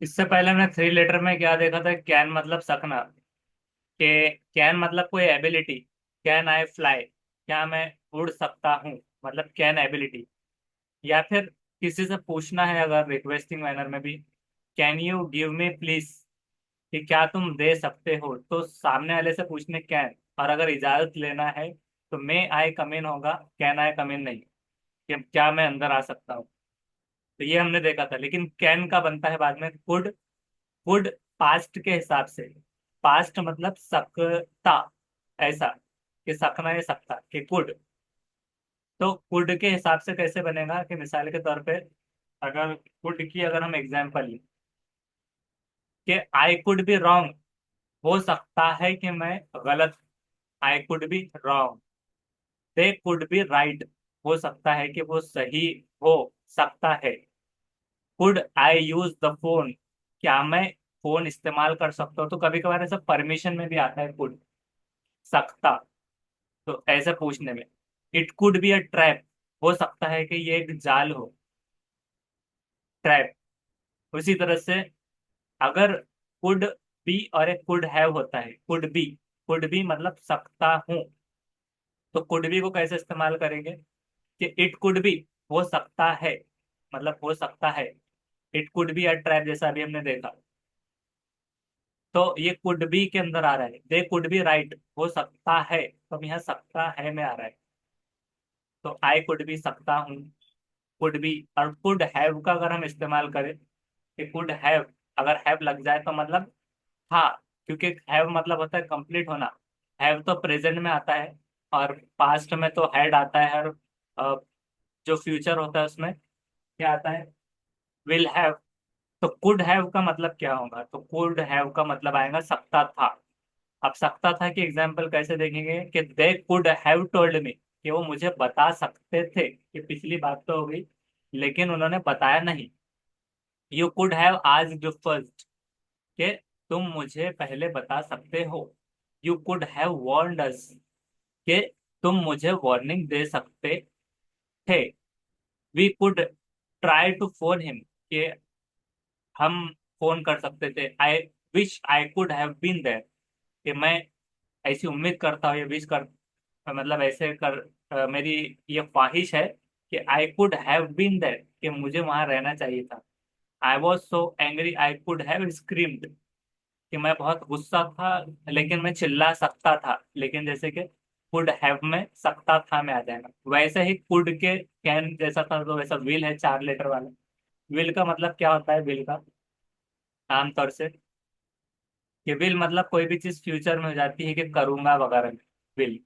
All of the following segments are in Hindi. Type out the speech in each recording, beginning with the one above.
इससे पहले हमने थ्री लेटर में क्या देखा था, कैन मतलब सकना, के कैन मतलब कोई एबिलिटी, कैन आई फ्लाई, क्या मैं उड़ सकता हूँ, मतलब कैन एबिलिटी। या फिर किसी से पूछना है अगर रिक्वेस्टिंग मैनर में भी, can you give me please, कि क्या तुम दे सकते हो, तो सामने वाले से पूछने कैन, और अगर इजाजत लेना है तो मे आई कम इन होगा, कैन आई कम इन नहीं, कि क्या मैं अंदर आ सकता हूँ। तो ये हमने देखा था, लेकिन कैन का बनता है बाद में कुड। कुड पास्ट के हिसाब से, पास्ट मतलब सकता, ऐसा कि सकना या सकता, कि कुड। तो कुड के हिसाब से कैसे बनेगा, कि मिसाल के तौर पे अगर कुड की अगर हम एग्जांपल लें कि आई कुड बी रॉन्ग, हो सकता है कि मैं गलत, I could be wrong. They could be right, हो सकता है कि वो सही हो सकता है। Could I use the phone, क्या मैं फोन इस्तेमाल कर सकता हूँ, तो कभी कभार ऐसा परमिशन में भी आता है कुड, सकता। तो ऐसे पूछने में it could be a trap, हो सकता है कि ये एक जाल हो, ट्रैप। उसी तरह से अगर कुड बी और एक कुड हैव होता है, कुड बी मतलब सकता हूँ, तो कुड बी को कैसे इस्तेमाल करेंगे, कि इट कुड बी, हो सकता है, मतलब हो सकता है, it could be a trap, जैसा अभी हमने देखा। तो ये कुड बी के अंदर आ रहा है, दे कुड बी राइट, हो सकता है, तो अब यहाँ सकता है में आ रहा है। तो आई कुड बी सकता हूँ, कुड बी। और कुड हैव का अगर हम इस्तेमाल करें कि कुड हैव, अगर हैव लग जाए तो मतलब हाँ, क्योंकि हैव मतलब होता है कंप्लीट होना। हैव तो प्रेजेंट में आता है, और पास्ट में तो हैड आता है, और जो फ्यूचर होता है उसमें क्या आता है, विल हैव। तो कुड हैव का मतलब क्या होगा, तो कुड हैव का मतलब आएगा सकता था। अब सकता था कि एग्जाम्पल कैसे देखेंगे, कि दे कुड हैव टोल्ड मी, कि वो मुझे बता सकते थे, कि पिछली बात तो हो गई लेकिन उन्होंने बताया नहीं। यू कुड हैव आज जो फर्स्ट, के तुम मुझे पहले बता सकते हो। You could have warned us, के तुम मुझे वार्निंग दे सकते थे। We could try to phone him, के हम फोन कर सकते थे। I wish I could have been there, कि मैं ऐसी उम्मीद करता हूँ, ये विश कर, मतलब ऐसे कर, मेरी ये ख्वाहिश है कि I could have been there, कि मुझे वहां रहना चाहिए था। I was so angry I could have screamed, कि मैं बहुत गुस्सा था लेकिन मैं चिल्ला सकता था, लेकिन जैसे कि कुड हैव में सकता था में आ जाएगा, वैसे ही कुड के कैन जैसा था, तो वैसा विल है, चार लेटर वाला। विल का मतलब क्या होता है, विल का आमतौर से, कि विल मतलब कोई भी चीज फ्यूचर में हो जाती है, कि करूंगा वगैरह में, विल।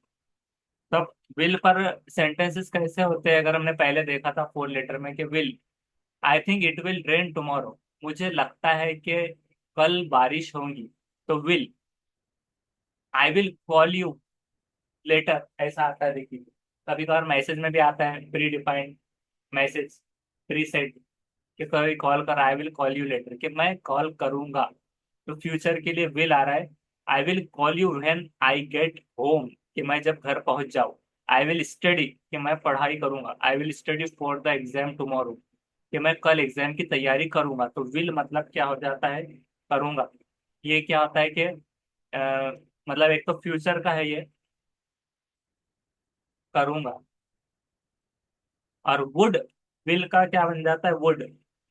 तब विल पर सेंटेंसेस कैसे होते हैं, अगर हमने पहले देखा था फोर लेटर में, कि will, I think it will rain tomorrow, मुझे लगता है कि कल बारिश होगी, तो will. I will call you later, ऐसा आता है देखिए। कभी कभार मैसेज में भी आता है pre defined message, pre set, कि कभी कॉल कर, I will call you later, कि मैं कॉल करूंगा। तो फ्यूचर के लिए विल आ रहा है। I will call you when I get home, कि मैं जब घर पहुंच जाऊं। आई विल स्टडी, कि मैं पढ़ाई करूंगा। I will study for the exam tomorrow, कि मैं कल एग्जाम की तैयारी करूंगा। तो विल मतलब क्या हो जाता है, करूंगा। ये क्या होता है कि मतलब एक तो फ्यूचर का है ये, करूंगा। और वुड, विल का क्या बन जाता है, वुड।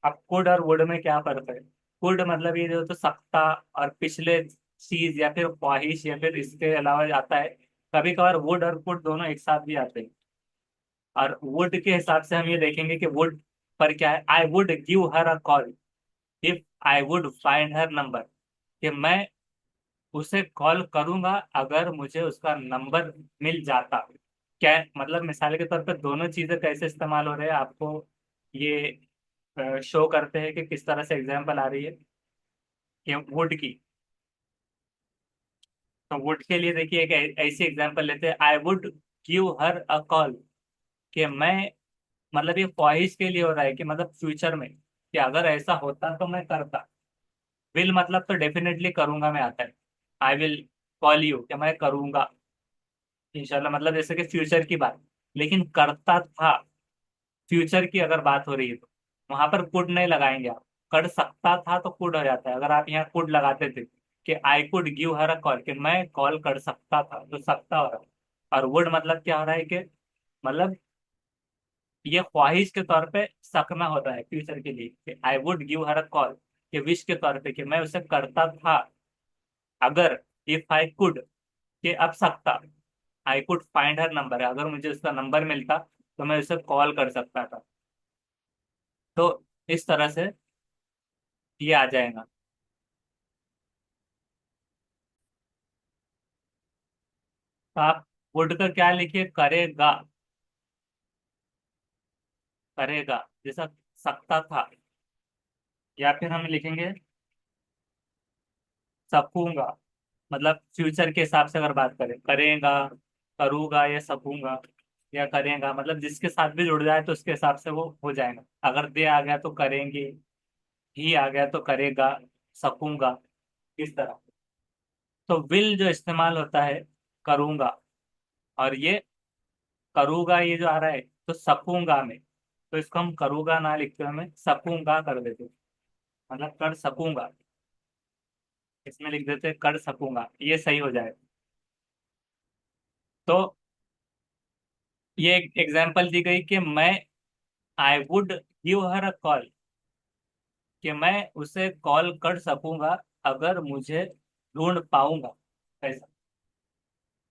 अब कुड और वुड में क्या फर्क है, कुड मतलब ये जो तो सकता, और पिछले चीज या फिर ख्वाहिश या फिर इसके अलावा आता है। कभी कभार वुड और कुड दोनों एक साथ भी आते हैं। और वुड के हिसाब से हम ये देखेंगे कि वुड पर क्या है, I would give her a call if I would find her number, कि मैं उसे कॉल करूंगा अगर मुझे उसका नंबर मिल जाता। क्या मतलब मिसाल के तौर पर दोनों चीजें कैसे इस्तेमाल हो रहे हैं आपको ये शो करते हैं कि किस तरह से एग्जाम्पल आ रही है, कि वुड की। तो वुड के लिए देखिए एक ऐसी एग्जाम्पल लेते हैं, I would give her a call, कि मैं, मतलब ये ख्वाहिश के लिए हो रहा है, कि मतलब फ्यूचर में, कि अगर ऐसा होता तो मैं करता। विल मतलब तो डेफिनेटली करूंगा में आता है। आई विल कॉल यू, कि मैं करूंगा इंशाल्लाह, मतलब जैसे कि फ्यूचर की बात। लेकिन करता था, फ्यूचर की अगर बात हो रही है तो वहां पर कुड नहीं लगाएंगे आप। कर सकता था तो कुड हो जाता है। अगर आप यहाँ कुड लगाते थे कि I could give her a call, कि मैं कॉल कर सकता था, तो सकता हो रहा है। और वुड मतलब क्या हो रहा है कि मतलब ये ख्वाहिश के तौर पे सकना होता है फ्यूचर के लिए, कि I would give her a call, कि विश के तौर पे कि मैं उसे करता था अगर, इफ आई कुड, कि अब सकता, I could find her number है, अगर मुझे उसका नंबर मिलता तो मैं उसे कॉल कर सकता था। तो इस तरह से ये आ जाएगा। तो आप वुड का क्या लिखिए, करेगा, करेगा जैसा सकता था। या फिर हम लिखेंगे सकूंगा, मतलब फ्यूचर के हिसाब से अगर बात करें, करेगा, करूंगा या सकूंगा, या करेगा मतलब जिसके साथ भी जुड़ जाए तो उसके हिसाब से वो हो जाएगा। अगर दे आ गया तो करेंगे, ही आ गया तो करेगा, सकूंगा, इस तरह। तो विल जो इस्तेमाल होता है करूंगा, और ये करूंगा ये जो आ रहा है तो सकूंगा में, तो इसको हम करूंगा ना लिखते हुए हमें सकूंगा कर देते, मतलब कर सकूंगा, इसमें लिख देते कर सकूंगा, ये सही हो जाए। तो ये एक एग्जाम्पल दी गई कि मैं, I would give her a call, कि मैं उसे कॉल कर सकूंगा अगर मुझे ढूंढ पाऊंगा, ऐसा।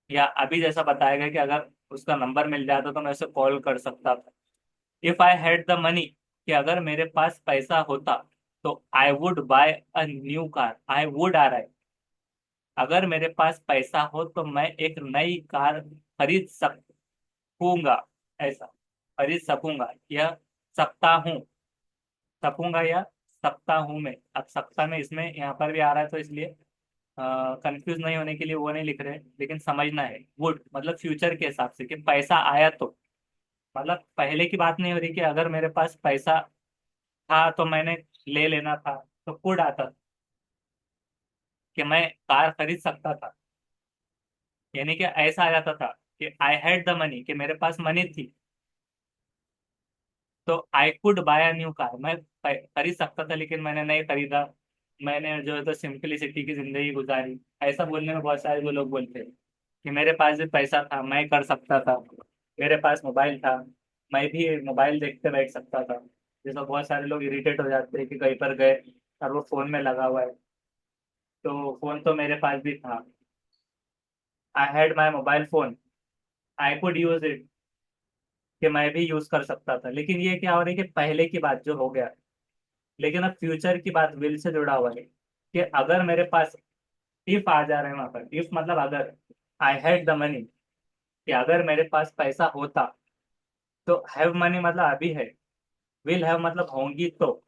या अभी जैसा बताया गया कि अगर उसका नंबर मिल जाता तो मैं उसे कॉल कर सकता था। If I had the money, कि अगर मेरे पास पैसा होता तो I would buy a new car, I would आ रहा है, अगर मेरे पास पैसा हो तो मैं एक नई कार खरीद सकूंगा, ऐसा, खरीद सकूंगा या सकता हूँ, सकूंगा या सकता हूँ मैं। अब सकता में इसमें यहाँ पर भी आ रहा है तो इसलिए कंफ्यूज नहीं होने के लिए वो नहीं लिख रहे, लेकिन समझना है वुड मतलब फ्यूचर के हिसाब से कि पैसा आया तो, मतलब पहले की बात नहीं हो रही कि अगर मेरे पास पैसा था तो मैंने ले लेना था, तो कुड आता कि मैं कार खरीद सकता था, यानी कि ऐसा आ जाता था कि आई हैड द मनी, कि मेरे पास मनी थी, तो I could bye a new car, मैं खरीद सकता था लेकिन मैंने नहीं खरीदा, मैंने जो है तो सिंपलिसिटी की जिंदगी गुजारी। ऐसा बोलने में बहुत सारे जो लोग बोलते हैं कि मेरे पास भी पैसा था मैं कर सकता था, मेरे पास मोबाइल था मैं भी मोबाइल देखते बैठ सकता था। जैसा बहुत सारे लोग इरिटेट हो जाते हैं कि कहीं पर गए और वो फोन में लगा हुआ है, तो फोन तो मेरे पास भी था, I had my mobile phone, I could use it, कि मैं भी यूज कर सकता था। लेकिन ये क्या हो रही है कि पहले की बात जो हो गया, लेकिन अब फ्यूचर की बात विल से जुड़ा हुआ है कि अगर मेरे पास, इफ आ जा रहे हैं वहां पर, इफ मतलब अगर, आई हैड द मनी, कि अगर मेरे पास पैसा होता, तो हैव मनी मतलब अभी है, विल हैव मतलब होंगी तो,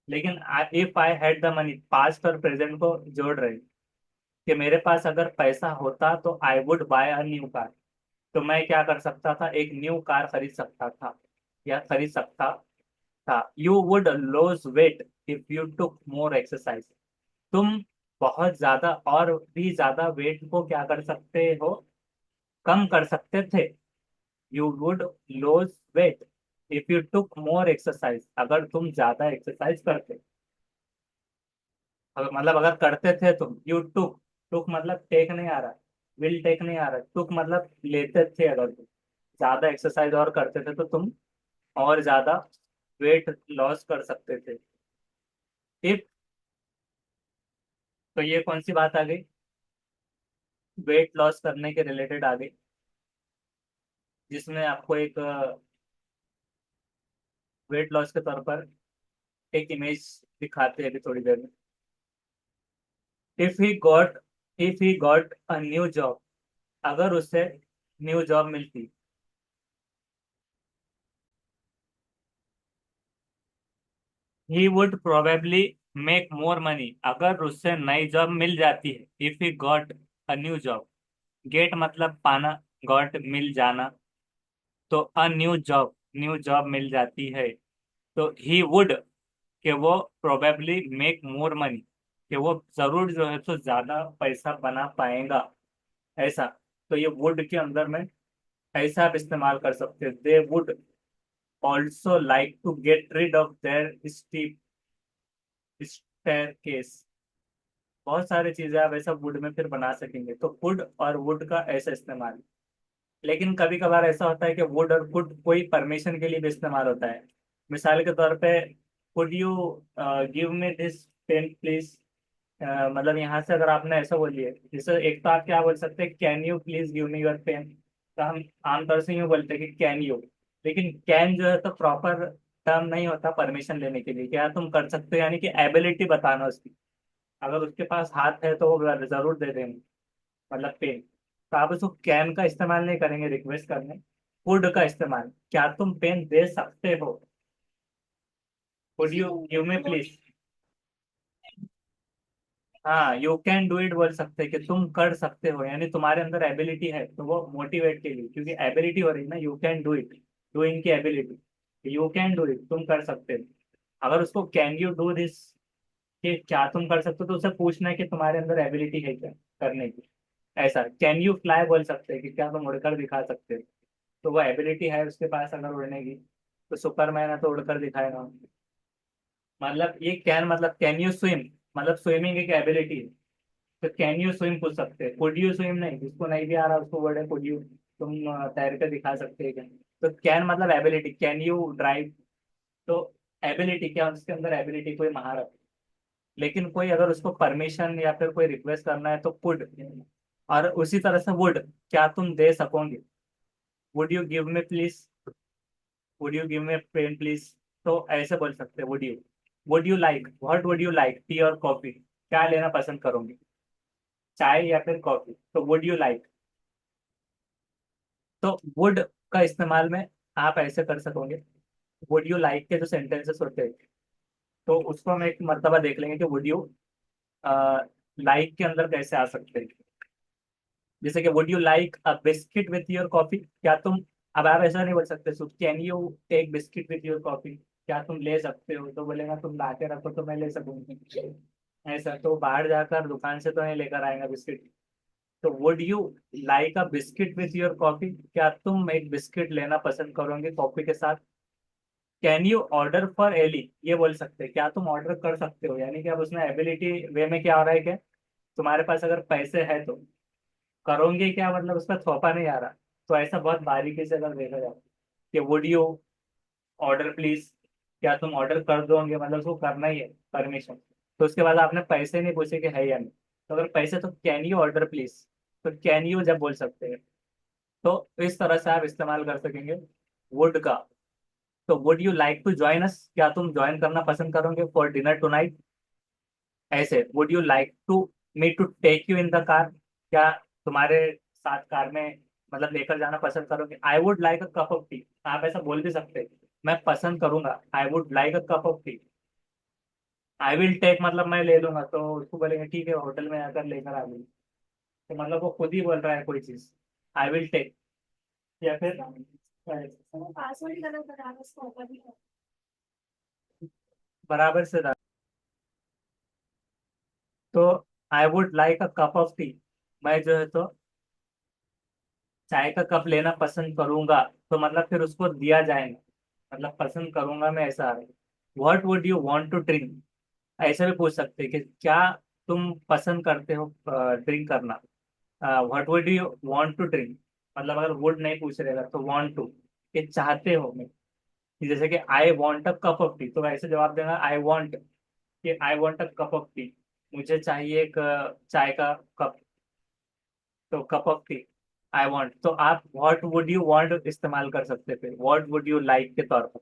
लेकिन if I had the money past और प्रेजेंट को जोड़ रहे, कि मेरे पास अगर पैसा होता तो I would buy a new car, तो मैं क्या कर सकता था, एक न्यू कार खरीद सकता था या खरीद सकता था। You would lose weight if you took more exercise, तुम बहुत ज्यादा और भी ज्यादा वेट को क्या कर सकते हो, कम कर सकते थे। You would lose weight if you took more exercise, अगर तुम ज्यादा एक्सरसाइज करते, अगर मतलब अगर करते थे तुम, यू टुक, टुक मतलब टेक नहीं आ रहा, विल टेक नहीं आ रहा, टुक मतलब लेते थे, अगर तुम ज्यादा एक्सरसाइज और करते थे तो तुम और ज्यादा वेट लॉस कर सकते थे। इफ, तो ये कौन सी बात आ गई, वेट लॉस करने के रिलेटेड आ गई, जिसमें आपको एक वेट लॉस के तौर पर एक इमेज दिखाते हैं अभी थोड़ी देर में। If he got, if he got a new job, अगर उसे न्यू जॉब मिलती, he would probably make more money, अगर उससे नई जॉब मिल जाती है। If he got a new job, get मतलब पाना, गॉट मिल जाना, तो अ न्यू जॉब मिल जाती है, तो ही वुड, कि वो प्रोबेबली मेक मोर मनी, कि वो जरूर जो है तो ज्यादा पैसा बना पाएगा, ऐसा। तो ये वुड के अंदर में ऐसा आप इस्तेमाल कर सकते हैं, they would also like to get rid of their steep staircase, बहुत सारी चीजें आप ऐसा वुड में फिर बना सकेंगे। तो वुड और वुड का ऐसा इस्तेमाल। लेकिन कभी कभार ऐसा होता है कि वुड और वुड कोई परमिशन के लिए भी इस्तेमाल होता है। मिसाल के तौर पे, could you give me this pen please. मतलब यहाँ से अगर आपने ऐसा बोलिए, जैसे एक तो आप क्या बोल सकते हैं, can you please give me your pen. तो हम आमतौर से यूँ बोलते हैं कि कैन यू। लेकिन कैन जो है तो प्रॉपर टर्म नहीं होता परमिशन लेने के लिए, क्या तुम कर सकते हो, यानी कि एबिलिटी बताना उसकी। अगर उसके पास हाथ है तो वो जरूर दे देंगे, मतलब पेन। तो आप उसको कैन का इस्तेमाल नहीं करेंगे रिक्वेस्ट करने, वुड का इस्तेमाल, क्या तुम पेन दे सकते हो, would you give me please. हाँ, यू कैन डू इट बोल सकते हैं कि तुम कर सकते हो, यानी तुम्हारे अंदर एबिलिटी है, तो वो मोटिवेट के लिए, क्योंकि एबिलिटी हो रही है ना, you can do it, doing की ability, you can do it, तुम कर सकते हो। अगर उसको कैन यू डू दिस, कि क्या तुम कर सकते हो, तो उसे पूछना है कि तुम्हारे अंदर एबिलिटी है क्या करने की। ऐसा कैन यू फ्लाई बोल सकते हैं कि क्या तुम उड़कर दिखा सकते हो, तो वो एबिलिटी है उसके पास अगर उड़ने की। तो सुपरमैन है तो उड़कर दिखाएगा। मतलब ये कैन मतलब कैन यू स्विम, मतलब स्विमिंग एक एबिलिटी है। तो कैन यू स्विम पूछ सकते हैं, कुड यू स्विम नहीं, जिसको नहीं भी आ रहा उसको वर्ड है कुड यू, तुम तैर कर दिखा सकते हैं क्या। तो कैन मतलब एबिलिटी, कैन यू ड्राइव। तो एबिलिटी क्या, उसके अंदर एबिलिटी कोई महारत। लेकिन कोई अगर उसको परमिशन या फिर कोई रिक्वेस्ट करना है तो कुड। और उसी तरह से वुड, क्या तुम दे सकोगे, would you give me please, would you give me pen please. तो ऐसे बोल सकते हैं would you like, what would you like, tea और कॉफी, क्या लेना पसंद करोगे, चाय या फिर कॉफी, तो वुड यू लाइक। तो वुड का इस्तेमाल में आप ऐसे कर सकोगे, वुड यू लाइक के जो सेंटेंसेस होते हैं, तो उसको हम एक मर्तबा देख लेंगे कि वुड यू लाइक के अंदर कैसे आ सकते हैं। जैसे कि would you like a biscuit with your coffee, क्या तुम, अब आप ऐसा नहीं बोल सकते, so can you take biscuit with your coffee, क्या तुम ले सकते हो, तो बोलेगा तुम ला के रखो तो मैं ले सकूंगी। ऐसा तो बाहर जाकर दुकान से तो नहीं लेकर आएगा बिस्किट। तो would you like a biscuit with your coffee, क्या तुम एक बिस्किट लेना पसंद करोगे कॉफी के साथ। Can you order for Ellie, ये बोल सकते हैं क्या तुम ऑर्डर कर सकते हो, यानी कि अब उसमें एबिलिटी वे में क्या हो रहा है कि तुम्हारे पास अगर पैसे है तो करोगे क्या, मतलब उसका थोपा नहीं आ रहा। तो ऐसा बहुत बारीकी से अगर देखा जाए कि वुड यू ऑर्डर प्लीज, क्या तुम ऑर्डर कर दोगे, मतलब उसको करना ही है परमिशन। तो उसके बाद आपने पैसे नहीं पूछे कि है या नहीं, तो अगर पैसे तो कैन यू ऑर्डर प्लीज, तो कैन यू जब बोल सकते हैं। तो इस तरह से आप इस्तेमाल कर सकेंगे वुड का। तो would you like to join us, क्या तुम ज्वाइन करना पसंद करोगे फॉर डिनर टुनाइट। ऐसे would you like to me to take you in the car, क्या तुम्हारे साथ कार में मतलब लेकर जाना पसंद करोगे। I would like a cup of tea, आप ऐसा बोल भी सकते हैं, मैं पसंद करूंगा, I would like a cup of tea. I will take मतलब मैं ले लूंगा, तो उसको बोलेंगे ठीक है होटल में आकर लेकर आ गई। तो मतलब वो खुद ही बोल रहा है कोई चीज, आई विल टेक। या फिर पासवर्ड गलत बता रहा है, उसको ऊपर भी बराबर से था। तो I would like a cup of T, मैं जो है तो चाय का कप लेना पसंद करूंगा, तो मतलब फिर उसको दिया जाएगा, मतलब पसंद करूंगा मैं ऐसा आ रहा है। What would you want to drink, ऐसे भी पूछ सकते हैं कि क्या तुम पसंद करते हो ड्रिंक करना। What would you want to drink, मतलब अगर वुड नहीं पूछ रहेगा तो वांट टू, कि चाहते हो मैं। जैसे कि I want a cup of T, तो ऐसे जवाब देना आई वांट, कि I want a cup of T, मुझे चाहिए एक चाय का कप। तो cup of tea, I want, तो आप व्हाट वुड यू वांट इस्तेमाल कर सकते थे व्हाट वुड यू लाइक के तौर पर।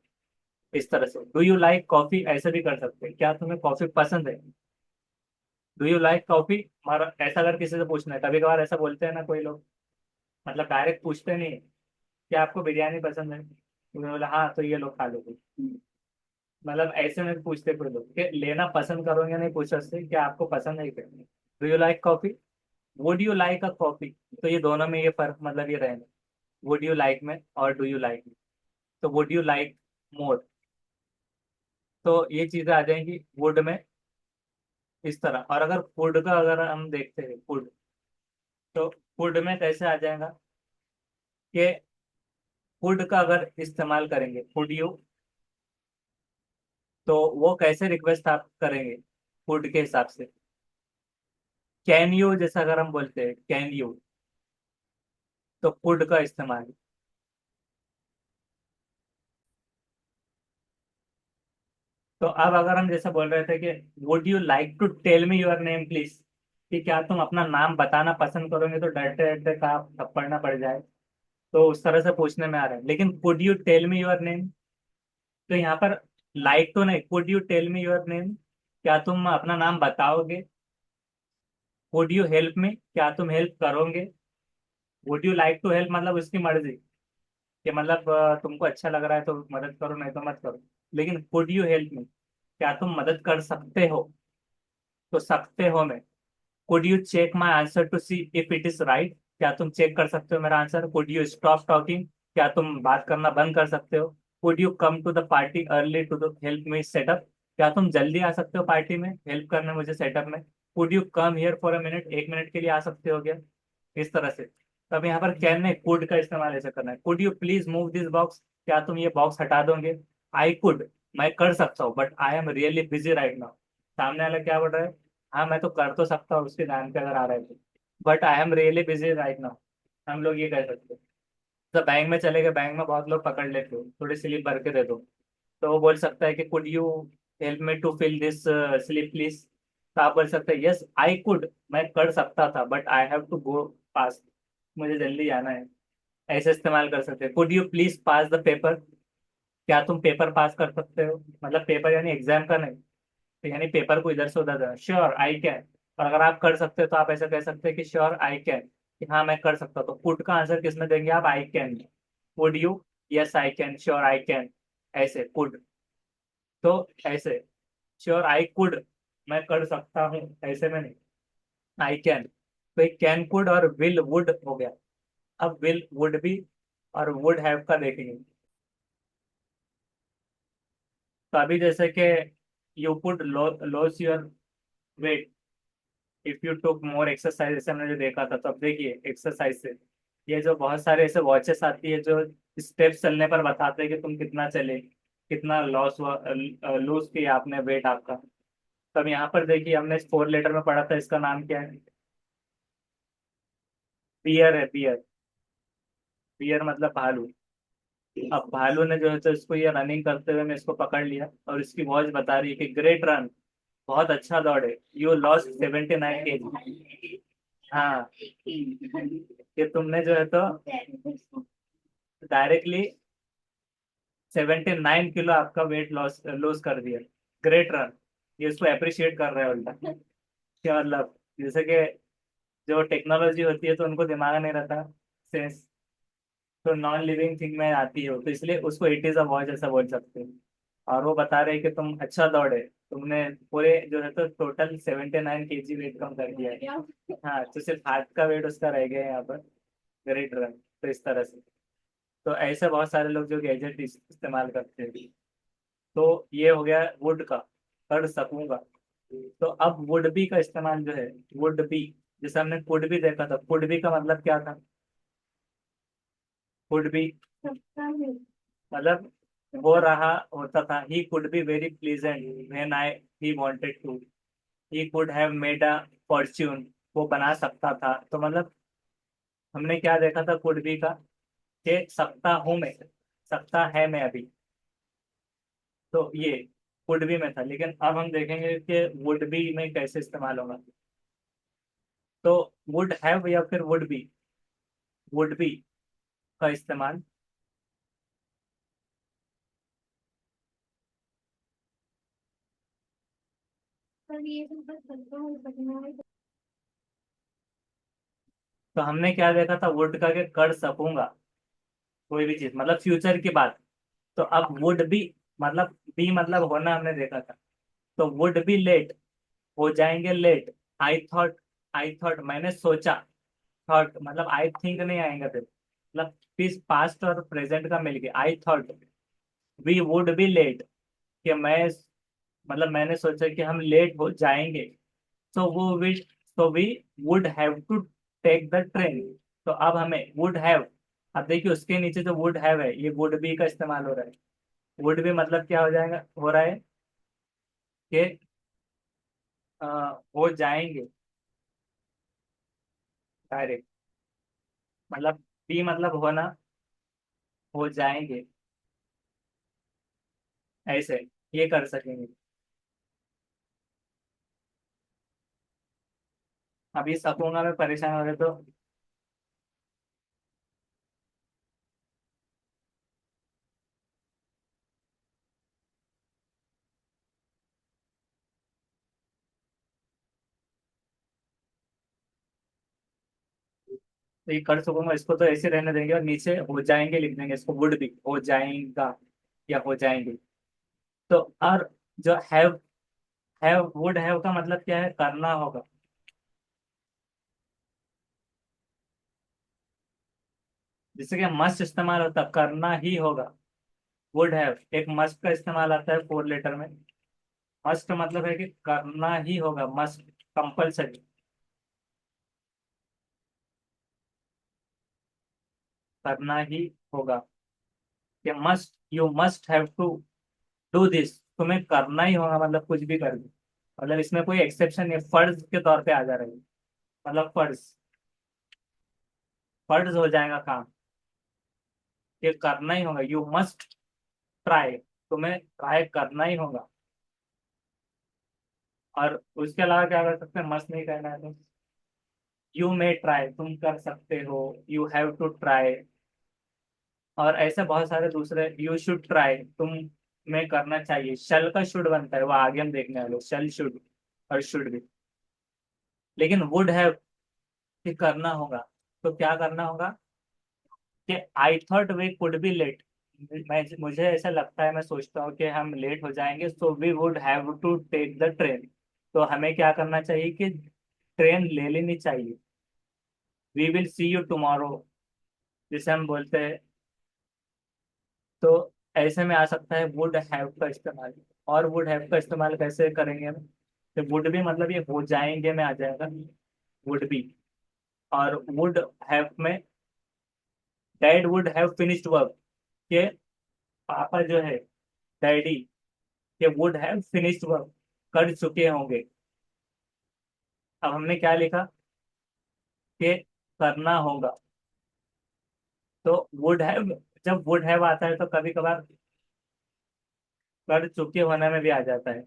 इस तरह से डू यू लाइक कॉफी ऐसे भी कर सकते हैं, क्या तुम्हें कॉफी पसंद है, डू यू लाइक कॉफी। हमारा ऐसा अगर किसी से पूछना है, कभी कभार ऐसा बोलते हैं ना कोई लोग, मतलब डायरेक्ट पूछते नहीं है, क्या आपको बिरयानी पसंद है, तो मैं बोला हाँ तो ये लोग खा लो। मतलब ऐसे में भी पूछते कोई लोग कि लेना पसंद करोगे, नहीं पूछ सकते क्या आपको पसंद है क्या। Do you like coffee, would you like a coffee, तो ये दोनों में ये फर्क मतलब ये रहेगा, वुड यू लाइक में और डू यू लाइक में। तो वुड यू लाइक मोर, तो ये चीजें आ जाएंगी वुड में इस तरह। और अगर फूड का अगर हम देखते हैं फूड, तो फूड में कैसे आ जाएगा कि फूड का अगर इस्तेमाल करेंगे, फूड यू तो वो कैसे रिक्वेस्ट आप करेंगे फूड के हिसाब से? कैन यू जैसा अगर हम बोलते हैं कैन यू, तो फूड का इस्तेमाल। तो अब अगर हम जैसा बोल रहे थे कि would you like to tell me your name please, कि क्या तुम अपना नाम बताना पसंद करोगे, तो डरते डरते का थप्पड़ ना पड़ जाए, तो उस तरह से पूछने में आ रहा है। लेकिन could you tell me your name, तो यहाँ पर लाइक तो नहीं, could you tell me your name, क्या तुम अपना नाम बताओगे? वुड यू हेल्प मी, क्या तुम हेल्प करोगे? Would you like to help मतलब उसकी मर्जी, कि मतलब तुमको अच्छा लग रहा है तो मदद करो, नहीं तो मत करो। लेकिन कुड यू हेल्प मी, क्या तुम मदद कर सकते हो? तो सकते हो में, could you check my answer to see if it is right, क्या तुम चेक कर सकते हो मेरा answer? Could you stop talking, क्या तुम बात करना बंद कर सकते हो? Could you come to the party early to the help me set up, क्या तुम जल्दी आ सकते हो पार्टी में हेल्प करने मुझे सेटअप में? Could you come here for a minute, 1 minute के लिए आ सकते हो क्या? इस तरह से। तब यहाँ पर कैन ने कुड का इस्तेमाल ऐसे करना है। Could you please move this box, क्या तुम ये बॉक्स हटा दोगे? आई कुड, मैं कर सकता हूँ, but I am really busy right now, सामने वाला क्या बोल रहा है? हाँ मैं तो कर तो सकता हूँ उसके ध्यान पे अगर आ रहा है तो, but I am really busy right now. हम लोग ये कह सकते हैं। तो बैंक में चले गए, बैंक में बहुत लोग पकड़ लेते हो, थोड़ी स्लिप भर के दे दो, तो वो बोल सकता है कि could you help me to fill this slip please, तो आप बोल सकते हैं यस आई कुड, मैं कर सकता था, but I have to go pass, मुझे जल्दी जाना है। ऐसे इस्तेमाल कर सकते हैं। Could you please pass the paper, क्या तुम पेपर पास कर सकते हो? मतलब पेपर यानी एग्जाम का नहीं, तो यानी पेपर को इधर से उधर जाना। श्योर आई कैन, और अगर आप कर सकते हो तो आप ऐसा कह सकते हैं कि श्योर आई कैन, कि हाँ मैं कर सकता हूँ। तो कुड का आंसर किसमें देंगे आप? I can. Would you, yes I can, sure I can, ऐसे कुड। तो ऐसे श्योर आई कुड, मैं कर सकता हूँ, ऐसे में नहीं, आई कैन। तो एक कैन कुड और विल वुड हो गया। अब विल वुड भी और वुड हैव का देखेंगे। तो अभी जैसे कि you could loss your weight if you took more exercise, ऐसे हमने जो देखा था। तो अब देखिए एक्सरसाइज से, ये जो बहुत सारे ऐसे वॉचेस आती है जो स्टेप्स चलने पर बताते हैं कि तुम कितना चले, कितना लॉस हुआ, लूज किया आपने वेट आपका। तब यहाँ पर देखिए हमने 4 लेटर में पढ़ा था, इसका नाम क्या है? बियर है, बियर। बियर मतलब भालू। अब भालू ने जो है तो इसको ये रनिंग करते हुए मैं इसको पकड़ लिया, और इसकी वॉच बता रही है कि ग्रेट रन, बहुत अच्छा दौड़े, यू लॉस्ट 79 kg। हाँ, कि तुमने जो है तो डायरेक्टली 79 किलो आपका वेट लॉस लॉस कर दिया। ग्रेट रन, ये उसको अप्रिशिएट कर रहे हैं उल्टा, कि मतलब जैसे कि जो टेक्नोलॉजी होती है तो उनको दिमाग नहीं रहता, सेंस, तो नॉन लिविंग थिंग में आती हो, तो इसलिए उसको इट इज अ वॉच ऐसा बोल सकते हैं। और वो बता रहे हैं कि तुम अच्छा दौड़े, तुमने पूरे जो है तो टोटल 79 kg वेट कम कर दिया है। हाँ, तो सिर्फ हाथ का वेट उसका रह गया है यहाँ पर। Great run. तो इस तरह से, तो ऐसे बहुत सारे लोग जो गैजेट इस्तेमाल करते हैं। तो ये हो गया वुड का, कर सकूंगा। तो अब वुड बी का इस्तेमाल जो है, वुड बी, जैसे हमने कुड भी देखा था, कुड बी का मतलब क्या था? कुड बी मतलब वो रहा होता था, he could be very pleasant when I he wanted to, he could have made a fortune, वो बना सकता था। तो मतलब हमने क्या देखा था कुड बी का, कि सकता हूं मैं, सकता है मैं अभी, तो ये वुड बी में था। लेकिन अब हम देखेंगे कि वुड बी में कैसे इस्तेमाल होगा। तो वुड हैव या फिर वुड बी का इस्तेमाल। तो हमने क्या देखा था वुड का, कि कर सकूंगा कोई भी चीज, मतलब फ्यूचर की बात। तो अब वुड बी मतलब, बी मतलब होना, हमने देखा था। तो वुड बी लेट, हो जाएंगे लेट। आई थॉट मैंने सोचा, थॉट मतलब आई थिंक नहीं आएगा फिर, मतलब किस पास्ट और प्रेजेंट का मिलके, I thought we would be late, कि मैं, मतलब मैंने सोचा कि हम लेट हो जाएंगे। सो वो we so we would have to take the train. तो अब हमें वुड हैव, अब देखिए उसके नीचे जो वुड हैव है, ये वुड बी का इस्तेमाल हो रहा है। वुड बी मतलब क्या हो जाएगा, हो रहा है कि हो जाएंगे डायरेक्ट, मतलब बी मतलब होना, हो जाएंगे, ऐसे ये कर सकेंगे। अभी सकूंगा मैं परेशान हो रहे तो ये कर सकूंगा, इसको तो ऐसे रहने देंगे और नीचे हो जाएंगे लिख देंगे, इसको वुड भी हो जाएगा या हो जाएंगे। तो और जो हैव वुड हैव का मतलब क्या है, करना होगा। जैसे कि मस्ट इस्तेमाल होता है, करना ही होगा। वुड हैव एक मस्ट का इस्तेमाल आता है 4 लेटर में। मस्ट मतलब है कि करना ही होगा, मस्ट, कंपलसरी, करना ही होगा। कि must, you must have to do this, तुम्हें करना ही होगा मतलब कुछ भी कर दो। मतलब इसमें कोई एक्सेप्शन नहीं, फर्ज के तौर पे आ जा रही है। मतलब फर्ज, फर्ज हो जाएगा काम, ये करना ही होगा। यू मस्ट ट्राई, तुम्हें ट्राई करना ही होगा। और उसके अलावा क्या कर सकते हैं, मस्ट नहीं करना है तो यू मे ट्राई, तुम कर सकते हो। You have to try. और ऐसे बहुत सारे दूसरे, यू शुड ट्राई, तुम में करना चाहिए। शल का शुड बनता है, वो आगे हम देखने वाले, शल शुड और शुड भी। लेकिन वुड हैव कि करना होगा, तो क्या करना होगा कि I thought we could be late, मैं मुझे ऐसा लगता है, मैं सोचता हूँ कि हम लेट हो जाएंगे, so we would have to take the train. तो हमें क्या करना चाहिए कि ट्रेन ले लेनी चाहिए। We will see you tomorrow, जिसे हम बोलते हैं। तो ऐसे में आ सकता है वुड हैव का इस्तेमाल। और वुड हैव का इस्तेमाल कैसे करेंगे हम, तो वुड भी मतलब ये हो जाएंगे में आ जाएगा, वुड भी। और वुड हैव में dad would have finished work, के पापा जो है, डैडी, के वुड हैव फिनिश्ड वर्क, कर चुके होंगे। अब हमने क्या लिखा कि करना होगा। तो वुड हैव, जब वुड हैव आता है तो कभी कभार कर चुके होने में भी आ जाता है,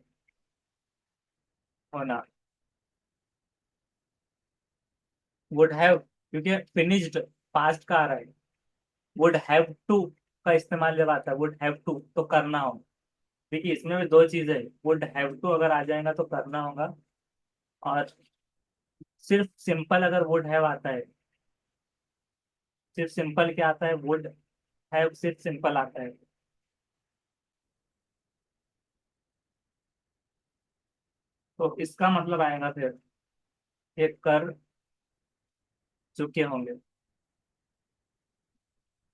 होना। वुड हैव क्योंकि फिनिश्ड पास्ट का आ रहा है। वुड हैव टू का इस्तेमाल जब आता है, वुड हैव टू तो करना होगा। देखिए इसमें भी दो चीजें है, वुड हैव टू अगर आ जाएगा तो करना होगा। और सिर्फ सिंपल अगर वुड हैव आता है, सिर्फ सिंपल क्या आता है, वुड हैव सिर्फ सिंपल आता है। तो इसका मतलब आएगा फिर ये कर चुके होंगे,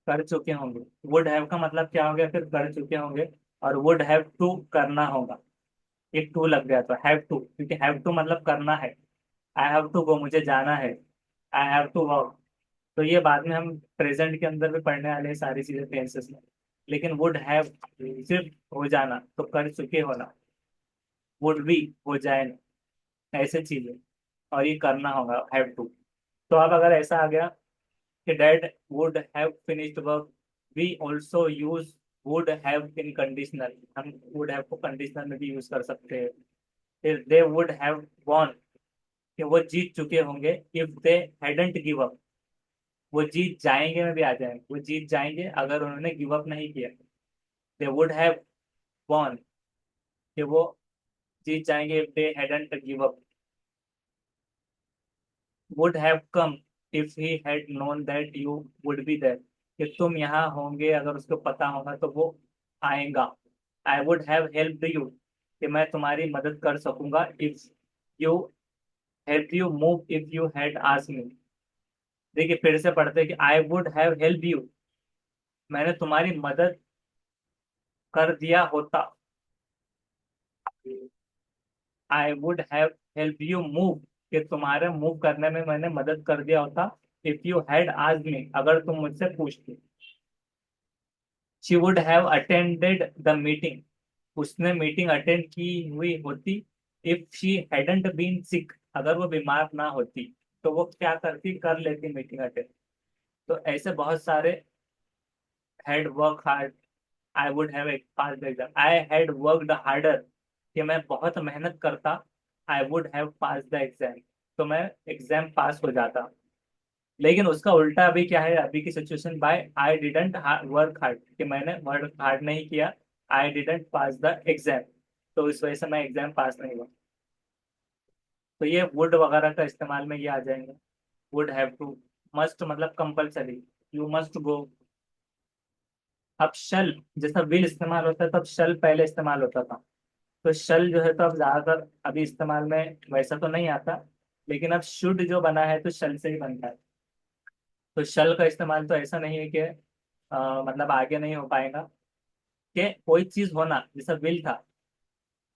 कर चुके होंगे। वुड हैव का मतलब क्या हो गया, फिर कर चुके होंगे। और वुड हैव टू करना होगा, एक टू लग गया तो हैव टू, क्योंकि हैव टू मतलब करना है। आई हैव टू गो, मुझे जाना है। आई हैव टू वर्क, तो ये बाद में हम प्रेजेंट के अंदर भी पढ़ने वाले हैं सारी चीजें टेंसेस में। लेकिन वुड हैव सिर्फ हो जाना, तो कर चुके होना, वुड भी हो जाए, ऐसे चीजें। और ये करना होगा हैव टू। तो अब अगर ऐसा आ गया कि dad would have finished work, we also use would have in conditional, हम वुड हैव को कंडीशनल में भी यूज कर सकते हैं। फिर दे वुड हैव वॉन, कि वो जीत चुके होंगे, if they hadn't give up, वो जीत जाएंगे में भी आ जाएंगे, वो जीत जाएंगे अगर उन्होंने गिव अप नहीं किया। दे वुड हैव वॉन, कि वो जीत जाएंगे if they hadn't give up. Would have come if he had known that you would be there, कि तुम यहाँ होंगे अगर उसको पता होगा तो वो आएगा। I would have helped you, कि मैं तुम्हारी मदद कर सकूंगा, if you help you move, if you had asked me. देखिए फिर से पढ़ते हैं कि I would have help you, मैंने तुम्हारी मदद कर दिया होता। I would have help you move, कि तुम्हारे मूव करने में मैंने मदद कर दिया होता, if you had asked me, अगर तुम मुझसे पूछती। She would have attended the meeting, उसने मीटिंग अटेंड की हुई होती, इफ शी हैडंट बीन सिक, अगर वो बीमार ना होती तो वो क्या करती, कर लेती मीटिंग अटेंड। तो ऐसे बहुत सारे, had work hard, I would have pass the exam, I had worked harder, कि मैं बहुत मेहनत करता, I would have pass the exam, तो मैं एग्जाम पास हो जाता। लेकिन उसका उल्टा अभी क्या है, अभी की situation, by I didn't work hard, कि मैंने वर्क हार्ड नहीं किया, I didn't pass the exam, तो इस वजह से मैं एग्जाम पास नहीं हुआ। तो ये वुड वगैरह का इस्तेमाल में ये आ जाएंगे। वुड हैव टू, मस्ट मतलब कंपलसरी, यू मस्ट गो। अब शल, जैसा विल इस्तेमाल होता है तब शल पहले इस्तेमाल होता था। तो शल जो है तो अब ज्यादातर अभी इस्तेमाल में वैसा तो नहीं आता, लेकिन अब शुड जो बना है तो शल से ही बनता है। तो शल का इस्तेमाल तो ऐसा नहीं है कि मतलब आगे नहीं हो पाएगा, कि कोई चीज होना, जैसा विल था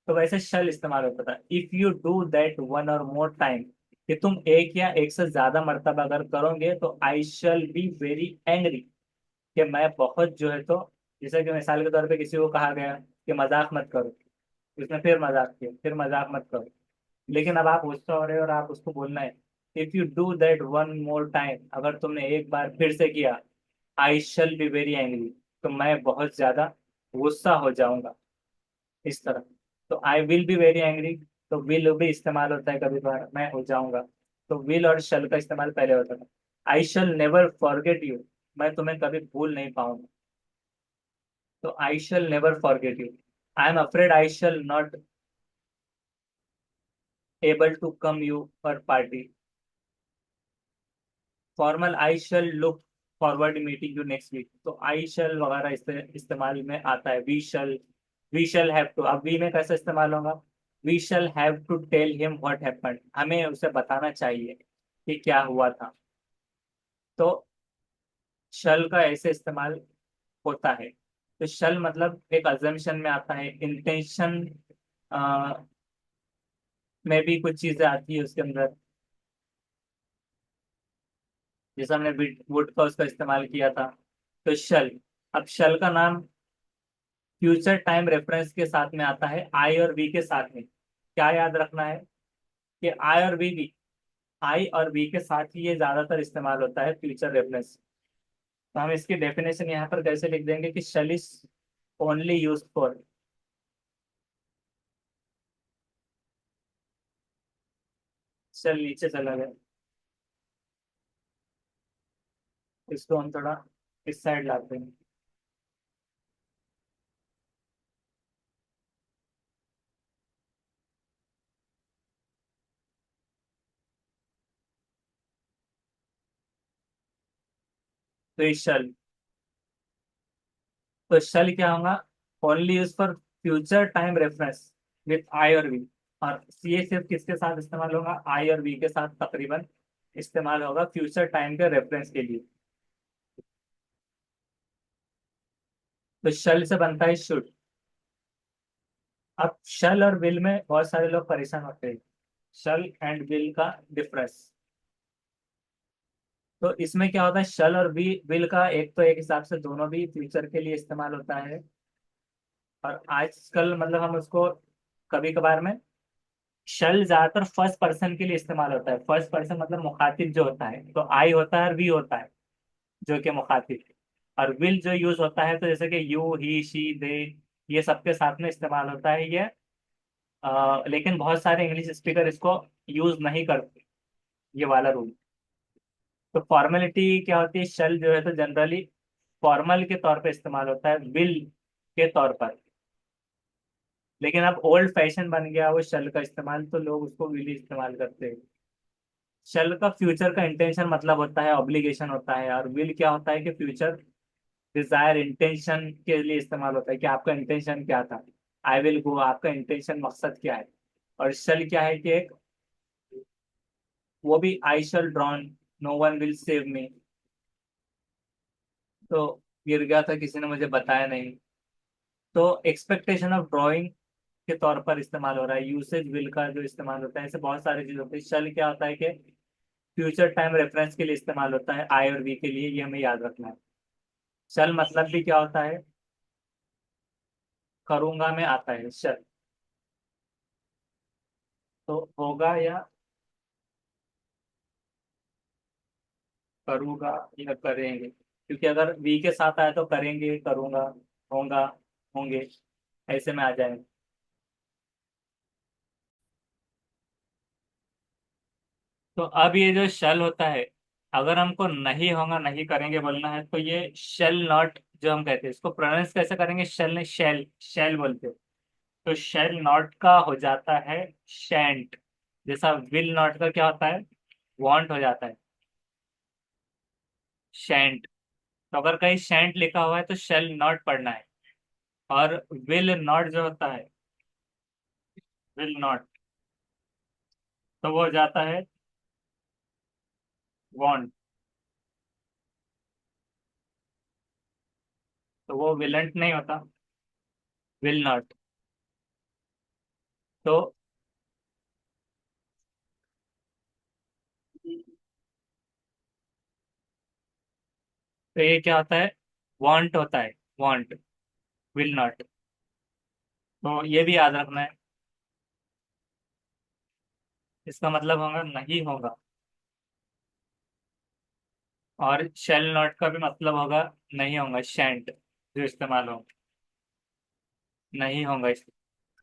तो वैसे शल इस्तेमाल होता था, if you do that one और मोर टाइम, कि तुम एक या एक से ज्यादा मर्तबा अगर करोगे तो I shall be very angry, कि मैं बहुत जो है तो, जैसे कि मिसाल के तौर पे किसी को कहा गया कि मजाक मत करो, उसने फिर मजाक किया, फिर मजाक मत करो, लेकिन अब आप गुस्सा हो रहे हो और आप उसको बोलना है, if you do that one more time, अगर तुमने एक बार फिर से किया, आई शल बी वेरी एंग्री, तो मैं बहुत ज्यादा गुस्सा हो जाऊंगा, इस तरह। तो I will be very angry, तो विल भी इस्तेमाल होता है कभी बार, मैं हो जाऊंगा, तो विल और शल का इस्तेमाल पहले होता था। I shall never forget you, मैं तुम्हें कभी भूल नहीं पाऊंगा, तो I shall never forget you. I am afraid I shall not able to come you पर party, formal, I shall look forward meeting you next week, तो आई शल वगैरह इस्तेमाल में आता है। वी शल हैव टू, अब वी में कैसे इस्तेमाल होगा, we shall have to tell him what happened, हमें उसे बताना चाहिए कि क्या हुआ था। तो शल का ऐसे इस्तेमाल होता है। तो शल मतलब एक अजम्पशन में आता है, इंटेंशन में भी कुछ चीजें आती है उसके अंदर, जैसे हमने वुड का उसका इस्तेमाल किया था। तो शल, अब शल का नाम फ्यूचर टाइम रेफरेंस के साथ में आता है, आई और वी के साथ में। क्या याद रखना है कि आई और वी के साथ ही ये ज्यादातर इस्तेमाल होता है फ्यूचर रेफरेंस। तो हम इसकी डेफिनेशन यहाँ पर कैसे लिख देंगे कि शल इज ओनली यूज फॉर, शल नीचे चला गया, इसको हम थोड़ा इस साइड लाते हैं। तो ये शल, तो शल क्या होगा, only use for future time reference with I और वी, और ये सिर्फ किसके साथ इस्तेमाल होगा, आई और वी के साथ तकरीबन इस्तेमाल होगा फ्यूचर टाइम के रेफरेंस के लिए। तो शल से बनता है शुड। अब शल और विल में बहुत सारे लोग परेशान होते हैं, शल एंड विल का डिफरेंस। तो इसमें क्या होता है, शल और विल का एक तो एक हिसाब से दोनों भी फ्यूचर के लिए इस्तेमाल होता है, और आजकल मतलब हम उसको कभी कभार में, शल ज्यादातर फर्स्ट पर्सन के लिए इस्तेमाल होता है, फर्स्ट पर्सन मतलब मुखातिब जो होता है, तो आई होता है और वी होता है जो कि मुखातिब, और विल जो यूज होता है तो जैसे कि यू ही शी दे, ये सबके साथ में इस्तेमाल होता है ये। लेकिन बहुत सारे इंग्लिश स्पीकर इसको यूज नहीं करते, ये वाला रूल। तो फॉर्मेलिटी क्या होती है, शल जो है तो जनरली फॉर्मल के तौर पे इस्तेमाल होता है विल के तौर पर, लेकिन अब ओल्ड फैशन बन गया वो शल का इस्तेमाल, तो लोग उसको विल ही इस्तेमाल करते हैं। शल का फ्यूचर का इंटेंशन मतलब होता है, ऑब्लिगेशन होता है, और विल क्या होता है कि फ्यूचर डिजायर इंटेंशन के लिए इस्तेमाल होता है, कि आपका इंटेंशन क्या था, आई विल गो, आपका इंटेंशन मकसद क्या है। और शल क्या है कि एक, वो भी I shall drown, no one will save me, तो गिर गया था किसी ने मुझे बताया नहीं, तो एक्सपेक्टेशन ऑफ ड्राइंग के तौर पर इस्तेमाल हो रहा है, यूसेज विल का जो इस्तेमाल होता है, ऐसे बहुत सारी चीज होती है। शल क्या होता है कि फ्यूचर टाइम रेफरेंस के लिए इस्तेमाल होता है, आई और वी के लिए, ये हमें याद रखना है। शल मतलब भी क्या होता है, करूंगा में आता है शल। तो होगा या करूंगा या करेंगे, क्योंकि अगर वी के साथ आए तो करेंगे, करूंगा, होगा, होंगे, ऐसे में आ जाएंगे। तो अब ये जो शल होता है, अगर हमको नहीं होगा, नहीं करेंगे बोलना है, तो ये शेल नॉट जो हम कहते हैं, इसको प्रोनाउंस कैसे करेंगे? शेल नहीं, शैल, शैल बोलते हैं। तो शेल नॉट का हो जाता है शैंट। जैसा विल नॉट का क्या होता है? वांट हो जाता है, शैंट। तो अगर कहीं शैंट लिखा हुआ है तो शेल नॉट पढ़ना है। और विल नॉट जो होता है, विल नॉट, तो वो हो जाता है वांट। तो वो विलेंट नहीं होता, विल नॉट। तो तो ये क्या होता है? वांट होता है, वांट, विल नॉट। तो ये भी याद रखना है। इसका मतलब होगा नहीं होगा। और शेल नॉट का भी मतलब होगा नहीं होगा, शैंट जो इस्तेमाल हो, नहीं होगा इस।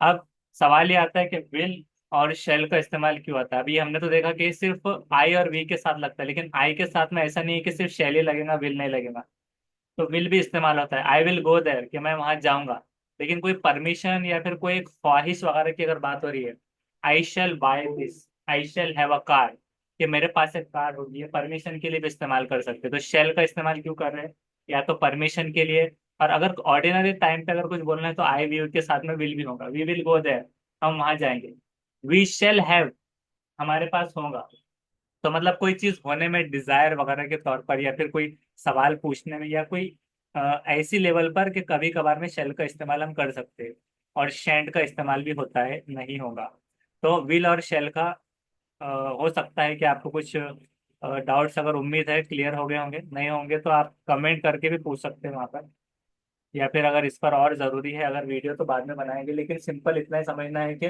अब सवाल ये आता है कि विल और शेल का इस्तेमाल क्यों आता है? अभी हमने तो देखा कि सिर्फ आई और वी के साथ लगता है, लेकिन आई के साथ में ऐसा नहीं है कि सिर्फ शेल ही लगेगा, विल नहीं लगेगा। तो विल भी इस्तेमाल होता है, आई विल गो देयर, कि मैं वहां जाऊंगा। लेकिन कोई परमिशन या फिर कोई एक ख्वाहिश वगैरह की अगर बात हो रही है, I shall buy this, I shall have a car, कि मेरे पास एक कार होगी, ये परमिशन के लिए भी इस्तेमाल कर सकते हैं। तो शेल का इस्तेमाल क्यों कर रहे हैं? या तो परमिशन के लिए। और अगर ऑर्डिनरी टाइम पे अगर कुछ बोलना है तो आई विल के साथ में विल भी होगा, वी विल गो देयर, हम वहां जाएंगे। वी शैल हैव, हमारे पास होगा। तो मतलब कोई चीज होने में डिजायर वगैरह के तौर पर, या फिर कोई सवाल पूछने में, या कोई ऐसी लेवल पर कि कभी कभार में शेल का इस्तेमाल हम कर सकते हैं। और शैंड का इस्तेमाल भी होता है, नहीं होगा। तो विल और शेल का अ, हो सकता है कि आपको कुछ डाउट्स, अगर उम्मीद है क्लियर हो गए होंगे, नहीं होंगे तो आप कमेंट करके भी पूछ सकते हैं वहाँ पर। या फिर अगर इस पर और जरूरी है, अगर वीडियो तो बाद में बनाएंगे, लेकिन सिंपल इतना ही समझना है कि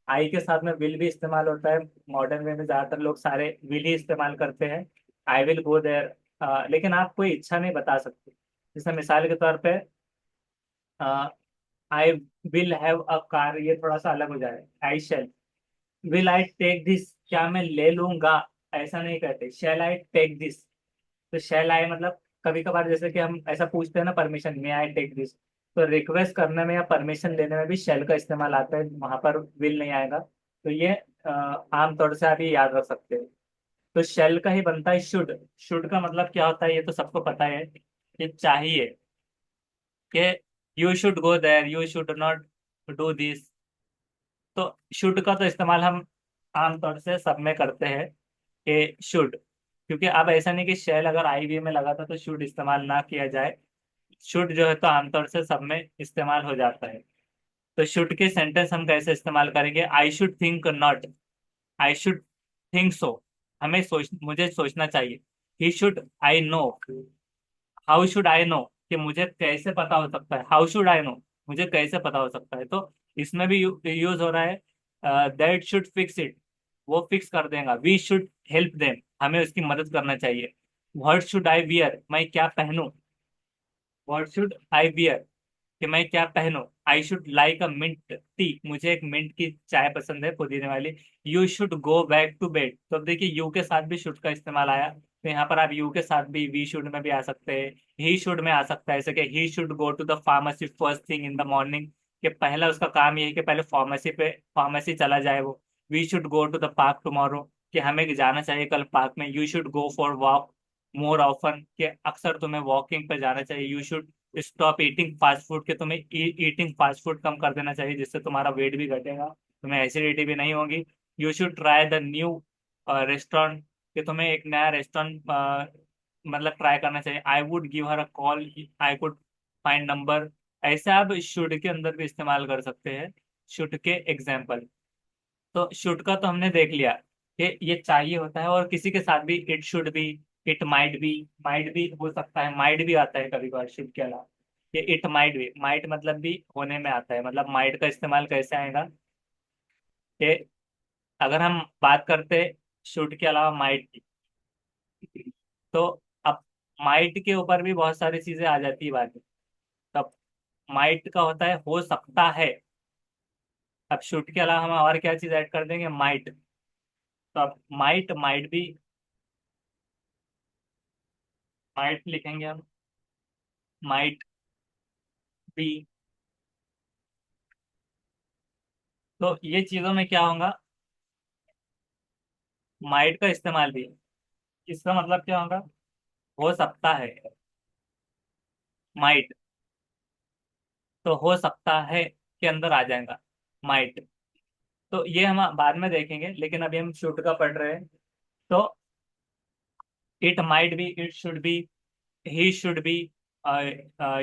आई के साथ में विल भी इस्तेमाल होता है। मॉडर्न वे में ज्यादातर लोग सारे विल ही इस्तेमाल करते हैं, आई विल गो देयर। लेकिन आप कोई इच्छा नहीं बता सकते। जैसे मिसाल के तौर पे I will have a car, ये थोड़ा सा अलग हो जाएगा। आई शैल, विल आई टेक दिस, क्या मैं ले लूंगा, ऐसा नहीं कहते, शैल आई टेक दिस। तो शैल आई मतलब कभी कभार जैसे कि हम ऐसा पूछते हैं ना, परमिशन में आई टेक दिस, तो रिक्वेस्ट करने में या परमिशन लेने में भी शैल का इस्तेमाल आता है, वहां पर विल नहीं आएगा। तो ये आमतौर से आप ये याद रख सकते हो। तो शैल का ही बनता है शुड। शुड का मतलब क्या होता है, ये तो सबको पता है कि चाहिए, कि you should go there, you should not do this. तो शुड का तो इस्तेमाल हम आमतौर से सब में करते हैं, कि शुड। क्योंकि अब ऐसा नहीं कि शैल अगर आई वी में लगा था तो शुड इस्तेमाल ना किया जाए। शुड जो है तो आमतौर से सब में इस्तेमाल हो जाता है। तो शुड के सेंटेंस हम कैसे इस्तेमाल करेंगे? I should think not, I should think so, हमें मुझे सोचना चाहिए। He should I know, how should I know, कि मुझे कैसे पता हो सकता है, हाउ शुड आई नो, मुझे कैसे पता हो सकता है। तो इसमें भी यूज हो रहा है दैट शुड फिक्स इट, वो फिक्स कर देगा। वी शुड हेल्प देम, हमें उसकी मदद करना चाहिए। व्हाट शुड आई वियर, मैं क्या पहनूं, व्हाट शुड आई वियर, कि मैं क्या पहनूं। I should like a mint tea, मुझे एक मिंट की चाय पसंद है, पुदीने वाली। You should go back to bed, तो अब देखिए यू के साथ भी शुड का इस्तेमाल आया, तो यहाँ पर आप यू के साथ भी वी शुड में भी आ सकते हैं, ही शुड में आ सकता है। जैसे कि he should go to the pharmacy first thing in the morning, कि पहला उसका काम ये है कि पहले फार्मेसी चला जाए वो। We should go to the park tomorrow, कि हमें जाना चाहिए कल पार्क में। You should go for walk more often, कि अक्सर तुम्हें वॉकिंग पे जाना चाहिए। You should stop eating fast food, के तुम्हें ईटिंग फास्ट फूड कम कर देना चाहिए, जिससे तुम्हारा वेट भी घटेगा, तुम्हें एसिडिटी भी नहीं होगी। You should try the new restaurant, कि तुम्हें एक नया रेस्टोरेंट मतलब ट्राई करना चाहिए। I would give her a call, I could find number. ऐसे आप शुड के अंदर भी इस्तेमाल कर सकते हैं, शुड के एग्जाम्पल। तो शुड का तो हमने देख लिया कि ये चाहिए होता है, और किसी के साथ भी इट शुड भी, इट माइट भी, माइट भी हो सकता है, माइट भी आता है कभी कभार शुड के अलावा। कि इट माइट भी, माइट मतलब भी होने में आता है। मतलब माइट का इस्तेमाल कैसे आएगा कि अगर हम बात करते शुड के अलावा माइट की, तो अब माइट के ऊपर भी बहुत सारी चीजें आ जाती है बात में। तब माइट का होता है हो सकता है। अब शुड के अलावा हम और क्या चीज ऐड कर देंगे, माइट। तो अब माइट, माइट भी, माइट लिखेंगे हम, माइट भी। तो ये चीजों में क्या होगा, माइट का इस्तेमाल भी। इसका मतलब क्या होगा, हो सकता है, माइट। तो हो सकता है के अंदर आ जाएगा माइट। तो ये हम बाद में देखेंगे, लेकिन अभी हम शुड का पढ़ रहे हैं। तो it might be, it should be, he should be,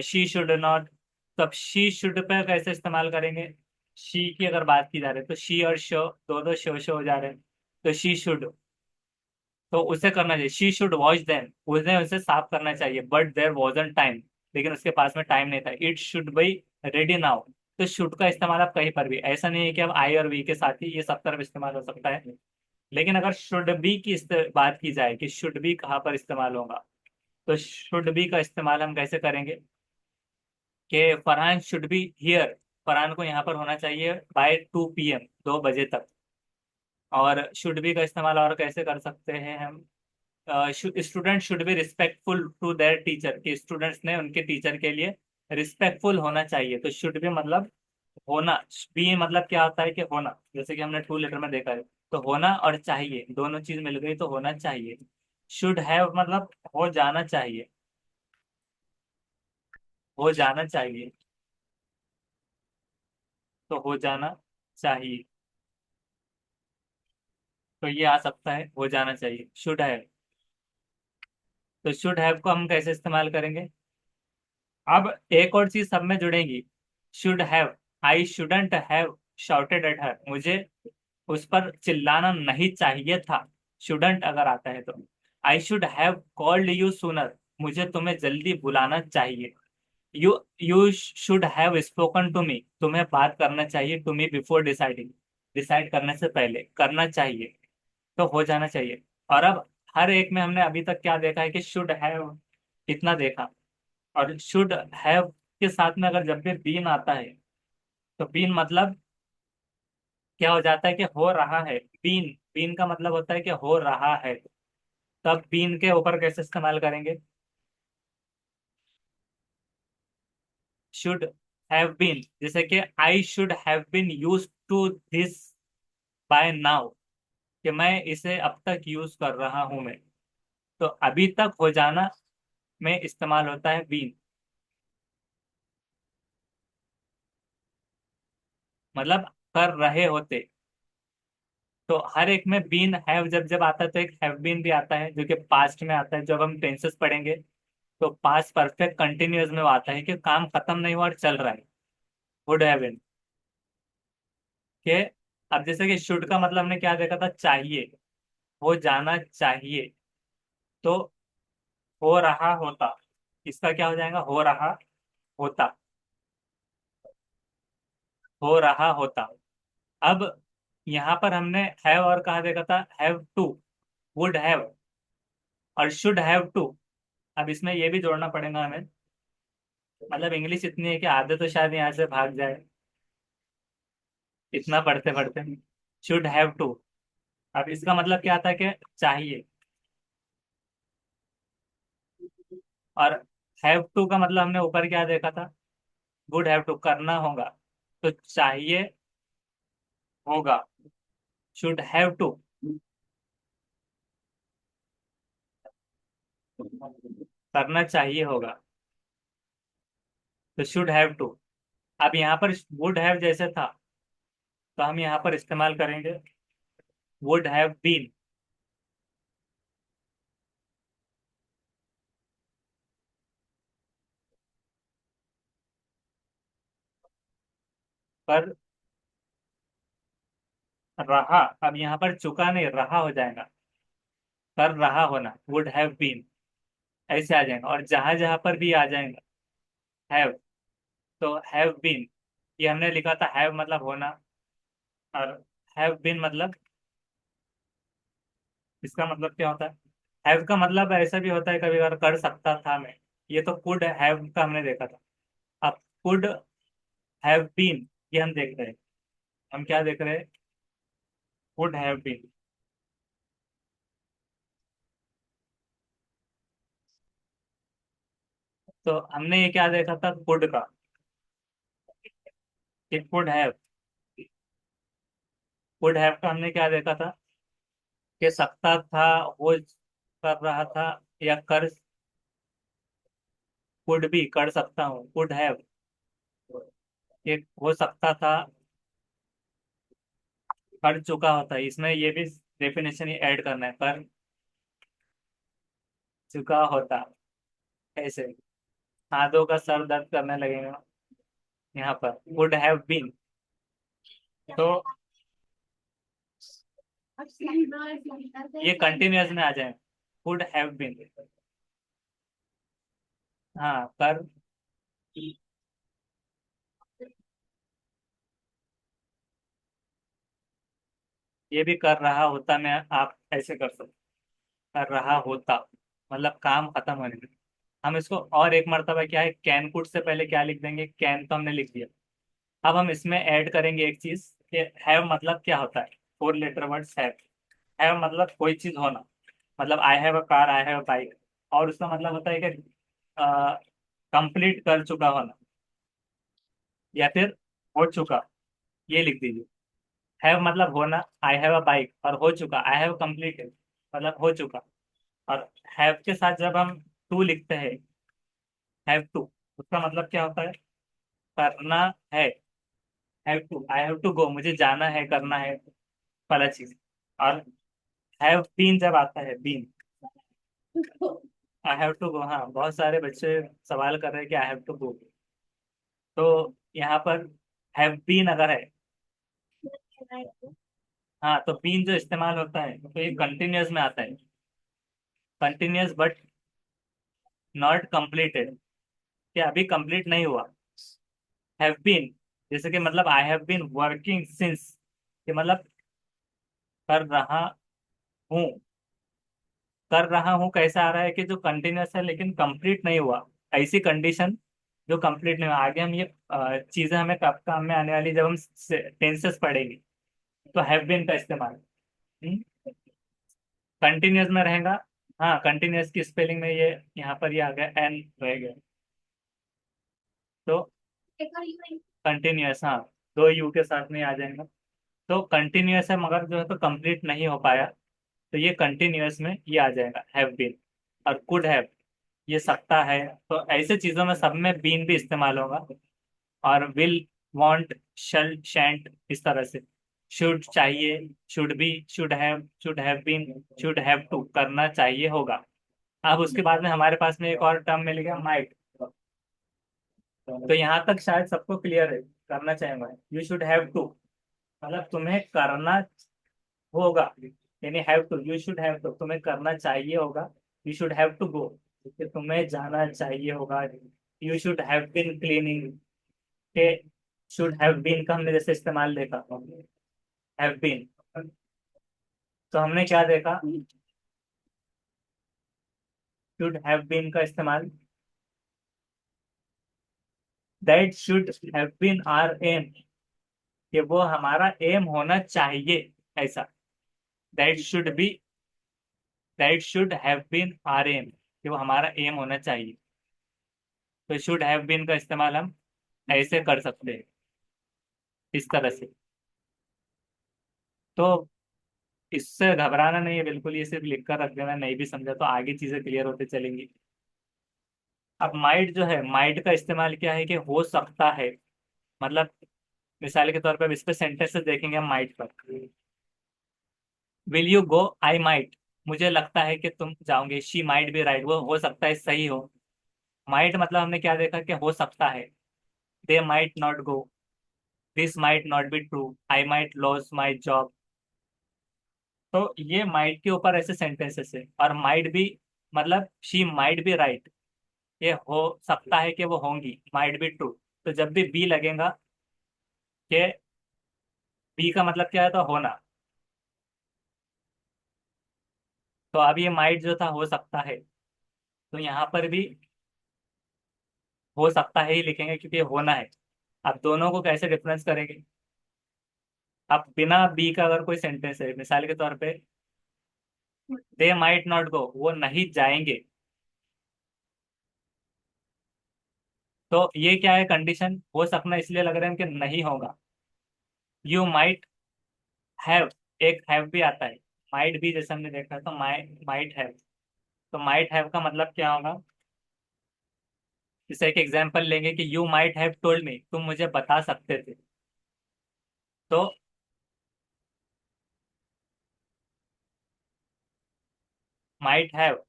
she should not. तो अब शी शुड पे कैसे इस्तेमाल करेंगे, शी की अगर बात की जा रही है तो शी और शो, दो दो शो हो जा रहे हैं। तो शी शुड, तो उसे करना चाहिए, शी शुड वॉश देम, उसे उसे साफ करना चाहिए, बट देयर वॉजंट टाइम, लेकिन उसके पास में टाइम नहीं था। It should be ready now. तो शुड का इस्तेमाल आप कहीं पर भी, ऐसा नहीं है कि अब आई और वी के साथ ही ये सब तरफ इस्तेमाल हो सकता है। लेकिन अगर शुड बी की बात की जाए कि शुड बी कहाँ पर इस्तेमाल होगा, तो शुड बी का इस्तेमाल हम कैसे करेंगे कि Farhan should be here, Farhan को यहाँ पर होना चाहिए बाय 2 PM, 2 बजे तक। और शुड बी का इस्तेमाल और कैसे कर सकते हैं हम, student should be respectful to their teacher, कि स्टूडेंट्स ने उनके टीचर के लिए रिस्पेक्टफुल होना चाहिए। तो शुड बी मतलब होना, बी मतलब क्या होता है कि होना, जैसे कि हमने 2 लेटर में देखा है। तो होना और चाहिए दोनों चीज मिल गई तो होना चाहिए। शुड हैव मतलब हो जाना चाहिए, हो जाना चाहिए। तो हो जाना चाहिए, तो ये आ सकता है हो जाना चाहिए, शुड हैव। तो शुड हैव को हम कैसे इस्तेमाल करेंगे, अब एक और चीज सब में जुड़ेगी। Should have, I shouldn't have shouted at her, मुझे उस पर चिल्लाना नहीं चाहिए था। शुडंट अगर आता है तो I should have called you sooner, मुझे तुम्हें जल्दी बुलाना चाहिए। You you should have spoken to me, तुम्हें बात करना चाहिए to me before deciding, decide करने से पहले करना चाहिए। तो हो जाना चाहिए। और अब हर एक में हमने अभी तक क्या देखा है कि शुड हैव, इतना देखा। और शुड हैव के साथ में अगर जब भी बीन आता है, तो बीन मतलब क्या हो जाता है कि हो रहा है। बीन, बीन का मतलब होता है कि हो रहा है। तब बीन के ऊपर कैसे इस्तेमाल करेंगे, शुड हैव बीन, जैसे कि I should have been use to this by now, कि मैं इसे अब तक यूज कर रहा हूं मैं। तो अभी तक हो जाना में इस्तेमाल होता है बीन, मतलब कर रहे होते। तो हर एक में बीन हैव जब जब आता है तो एक हैव बीन भी आता है जो कि पास्ट में आता है। जब हम टेंसेस पढ़ेंगे तो पास्ट परफेक्ट कंटिन्यूअस में वो आता है कि काम खत्म नहीं हुआ और चल रहा है, वुड हैव बीन के। अब जैसे कि शुड का मतलब हमने क्या देखा था, चाहिए, हो जाना चाहिए। तो हो रहा होता, इसका क्या हो जाएगा, हो रहा होता, हो रहा होता। अब यहाँ पर हमने हैव और कहा देखा था, हैव टू, वुड हैव और शुड हैव टू। अब इसमें ये भी जोड़ना पड़ेगा हमें, मतलब इंग्लिश इतनी है कि आधे तो शायद यहाँ से भाग जाए, इतना पढ़ते पढ़ते। शुड हैव टू, अब इसका मतलब क्या आता है कि चाहिए। और हैव टू का मतलब हमने ऊपर क्या देखा था, वुड हैव टू करना होगा। तो चाहिए होगा, शुड हैव टू, करना चाहिए होगा। तो शुड हैव टू। अब यहाँ पर वुड हैव जैसे था, तो हम यहाँ पर इस्तेमाल करेंगे वुड हैव बीन। पर रहा, अब यहाँ पर चुका नहीं, रहा हो जाएगा, कर रहा होना, वुड हैव बीन, ऐसे आ जाएगा। और जहां जहां पर भी आ जाएगा, हैव, तो हैव बीन, ये हमने लिखा था हैव मतलब होना, और हैव बीन मतलब, इसका मतलब क्या होता है? हैव का मतलब ऐसा भी होता है कभी अगर कर सकता था मैं, ये तो कुड हैव का हमने देखा था। अब कुड हैव बीन, ये हम देख रहे हैं, हम क्या देख रहे हैं? Could have been. तो हमने ये क्या देखा था कुड का, कि कुड हैव का हमने क्या देखा था, कि सकता था, हो कर रहा था, या कर, कुड भी कर सकता हूँ, कुड हैव, ये हो सकता था, कर चुका होता है, इसमें ये भी डेफिनेशन ही ऐड करना है, कर चुका होता, ऐसे हाथों का सर दर्द करने लगेगा यहाँ पर, वुड हैव बीन। तो ये कंटिन्यूअस में आ जाए, वुड हैव बीन। हाँ कर, ये भी कर रहा होता, मैं आप ऐसे कर सकते, कर रहा होता मतलब काम खत्म होने में। हम इसको और एक मर्तबा क्या है, कैन कुड से पहले क्या लिख देंगे, कैन तो हमने लिख दिया। अब हम इसमें ऐड करेंगे एक चीज, कि हैव मतलब क्या होता है, four letter words have. Have मतलब कोई चीज होना, मतलब I have a car, I have a bike, और उसका मतलब होता है कि कंप्लीट कर चुका होना, या फिर हो चुका, ये लिख दीजिए। हैव मतलब होना, आई हैव अ बाइक, और हो चुका आई हैव कंप्लीटेड, मतलब हो चुका। और हैव के साथ जब हम टू लिखते हैं, हैव टू, उसका मतलब क्या होता है, करना है। Have to, I have to go, मुझे जाना है, करना है वाला चीज। और हैव बीन जब आता है, been, I have to go, हाँ बहुत सारे बच्चे सवाल कर रहे हैं कि आई हैव टू गो, तो यहाँ पर हैव बीन अगर है, हाँ तो बीन जो इस्तेमाल होता है तो ये कंटिन्यूअस में आता है, कंटिन्यूअस बट नॉट कंप्लीटेड, कि अभी कंप्लीट नहीं हुआ। हैव बीन, जैसे कि मतलब I have been working since, कि मतलब कर रहा हूँ, कर रहा हूँ कैसा आ रहा है कि जो कंटिन्यूअस है लेकिन कंप्लीट नहीं हुआ, ऐसी कंडीशन जो कंप्लीट नहीं हुआ। आगे हम ये चीजें हमें काम में आने वाली जब हम टेंसेस पढ़ेंगे, तो हैव बीन का इस्तेमाल कंटिन्यूअस में रहेगा। हाँ कंटिन्यूअस की स्पेलिंग में ये यहाँ पर ये आ गया, एन रह गया, तो कंटिन्यूअस, हाँ दो यू के साथ में आ जाएगा। तो कंटिन्यूअस है मगर जो है तो कंप्लीट नहीं हो पाया, तो ये कंटिन्यूअस में ये आ जाएगा हैव बीन। और कुड हैव, ये सकता है, तो ऐसे चीजों में सब में बीन भी इस्तेमाल होगा। और विल, वांट, शल, शैंट, इस तरह से। शुड चाहिए, should be, should have been, should have to, करना चाहिए होगा। अब उसके बाद में हमारे पास में एक और टर्म मिल गया, माइट। तो यहाँ तक शायद सबको क्लियर है, करना चाहेंगे, यू शुड हैव टू, मतलब तुम्हें करना होगा, यानी have to, you should have to, तुम्हें करना चाहिए होगा। You should have to go, कि तुम्हें जाना चाहिए होगा। You should have been cleaning, के शुड हैव बीन का हमने जैसे इस्तेमाल देखा, हैव बीन, तो हमने क्या देखा, शुड हैव बीन का इस्तेमाल, that should have been R M, कि वो हमारा एम होना चाहिए, ऐसा। That should be, that should have been R M, कि वो हमारा एम होना चाहिए। तो शुड हैव बीन का इस्तेमाल हम ऐसे कर सकते हैं, इस तरह से। तो इससे घबराना नहीं है बिल्कुल, ये सिर्फ लिख कर रख देना, नहीं भी समझा तो आगे चीजें क्लियर होते चलेंगी। अब माइट जो है, माइट का इस्तेमाल क्या है, कि हो सकता है, मतलब मिसाल के तौर पर अब इस पे सेंटेंसेस देखेंगे हम माइट पर। Will you go, I might, मुझे लगता है कि तुम जाओगे। शी माइट बी राइट, वो हो सकता है सही हो। माइट मतलब हमने क्या देखा, कि हो सकता है। They might not go, this might not be true, I might loss my job. तो ये माइट के ऊपर ऐसे सेंटेंसेस है। और माइट भी मतलब शी माइट बी राइट, ये हो सकता है कि वो होंगी, माइट बी ट्रू। तो जब भी बी लगेगा, कि बी का मतलब क्या है, तो होना। तो अब ये माइट जो था हो सकता है, तो यहाँ पर भी हो सकता है ही लिखेंगे क्योंकि ये होना है। अब दोनों को कैसे डिफरेंस करेंगे? अब बिना बी का अगर कोई सेंटेंस है, मिसाल के तौर पे, दे माइट नॉट गो, वो नहीं जाएंगे, तो ये क्या है, कंडीशन हो सकना इसलिए लग रहा है कि नहीं होगा। यू माइट हैव, एक हैव भी आता है, माइट भी जैसे हमने देखा, तो माइट हैव। तो माइट हैव का मतलब क्या होगा? जैसे एक एग्जांपल लेंगे कि you might have told me, तुम मुझे बता सकते थे। तो माइट हैव,